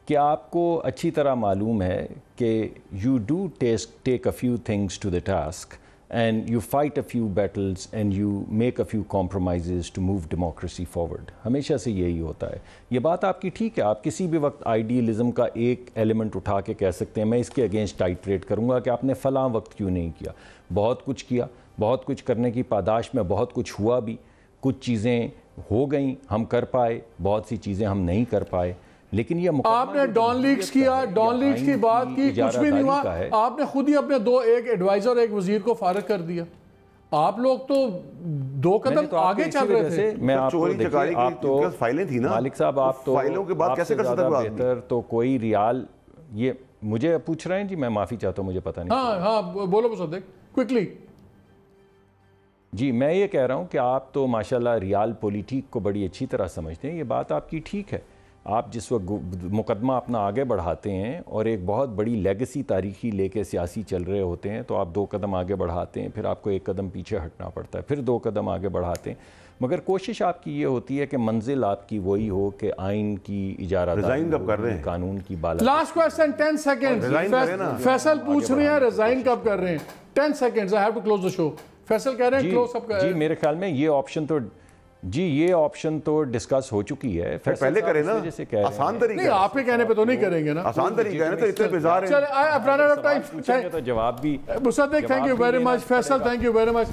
कि आपको अच्छी तरह मालूम है कि you do take a few things to the task and you fight a few battles and you make a few compromise to move democracy forward. हमेशा से यही होता है। ये बात आपकी ठीक है, आप किसी भी वक्त आइडियलिज़म का एक एलिमेंट उठा के कह सकते हैं मैं इसके अगेंस्ट टाइट्रेट करूँगा कि आपने फ़लाँ वक्त क्यों नहीं किया। बहुत कुछ किया, बहुत कुछ करने की पादाश में बहुत कुछ हुआ भी, कुछ चीज़ें हो गई, हम कर पाए, बहुत सी चीज़ें हम नहीं कर पाए। लेकिन ये आपने डॉन लीग्स किया, डॉन लीग्स की बात की, कुछ भी नहीं हुआ। आपने खुद ही अपने एक एडवाइजर एक वजीर को फारिग कर दिया। आप लोग तो 2 कदम आगे चल रहे थे। मैं आपको फाइलें थी ना मालिक साहब, आप तो फाइलों के बाद कैसे कर सकते हैं बेहतर तो कोई रियाल, ये मुझे पूछ रहे हैं जी, मैं माफ़ी चाहता हूँ, मुझे पता नहीं। हाँ बोलो मुसद्दिक क्विकली। जी, मैं ये कह रहा हूँ कि आप तो माशाल्लाह रियाल पॉलिटिक को बड़ी अच्छी तरह समझते हैं। ये बात आपकी ठीक है। आप जिस वक्त मुकदमा अपना आगे बढ़ाते हैं और एक बहुत बड़ी लेगेसी तारीखी लेके सियासी चल रहे होते हैं, तो आप 2 कदम आगे बढ़ाते हैं, फिर आपको 1 कदम पीछे हटना पड़ता है, फिर 2 कदम आगे बढ़ाते हैं। मगर कोशिश आपकी ये होती है कि मंजिल आपकी वही हो कि आइन की इजारा रिजाइन कब कर रहे हैं, कानून की बाला। Last question 10 second. फैसल पूछ रहे हैं रिजाइन कब कर रहे हैं। 10 seconds, I have to close the show. Faisal कह रहे हैं क्लोज अप कर। जी, मेरे ख्याल में ये ऑप्शन तो डिस्कस हो चुकी है। पहले करें ना, आसान तरीका। नहीं, आपके कहने पे तो नहीं करेंगे ना, आसान तरीका है ना, तो इतने बिजार हैं। चलिए, तो जवाब भी Mossadegh, thank you very much. Faisal, thank you very much.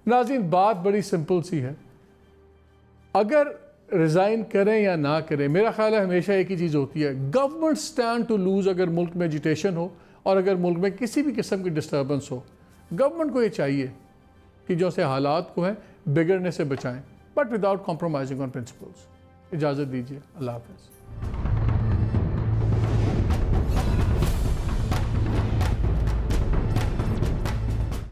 नाज़रीन, बात बड़ी सिंपल सी है। अगर रिज़ाइन करें या ना करें, मेरा ख्याल है हमेशा एक ही चीज़ होती है, गवर्नमेंट स्टैंड टू लूज। अगर मुल्क में एजिटेशन हो और अगर मुल्क में किसी भी किस्म की डिस्टर्बेंस हो, गवर्नमेंट को ये चाहिए कि जो से हालात को है बिगड़ने से बचाएं, but without compromising on principles. इजाज़त दीजिए, अल्लाह हाफ़िज़।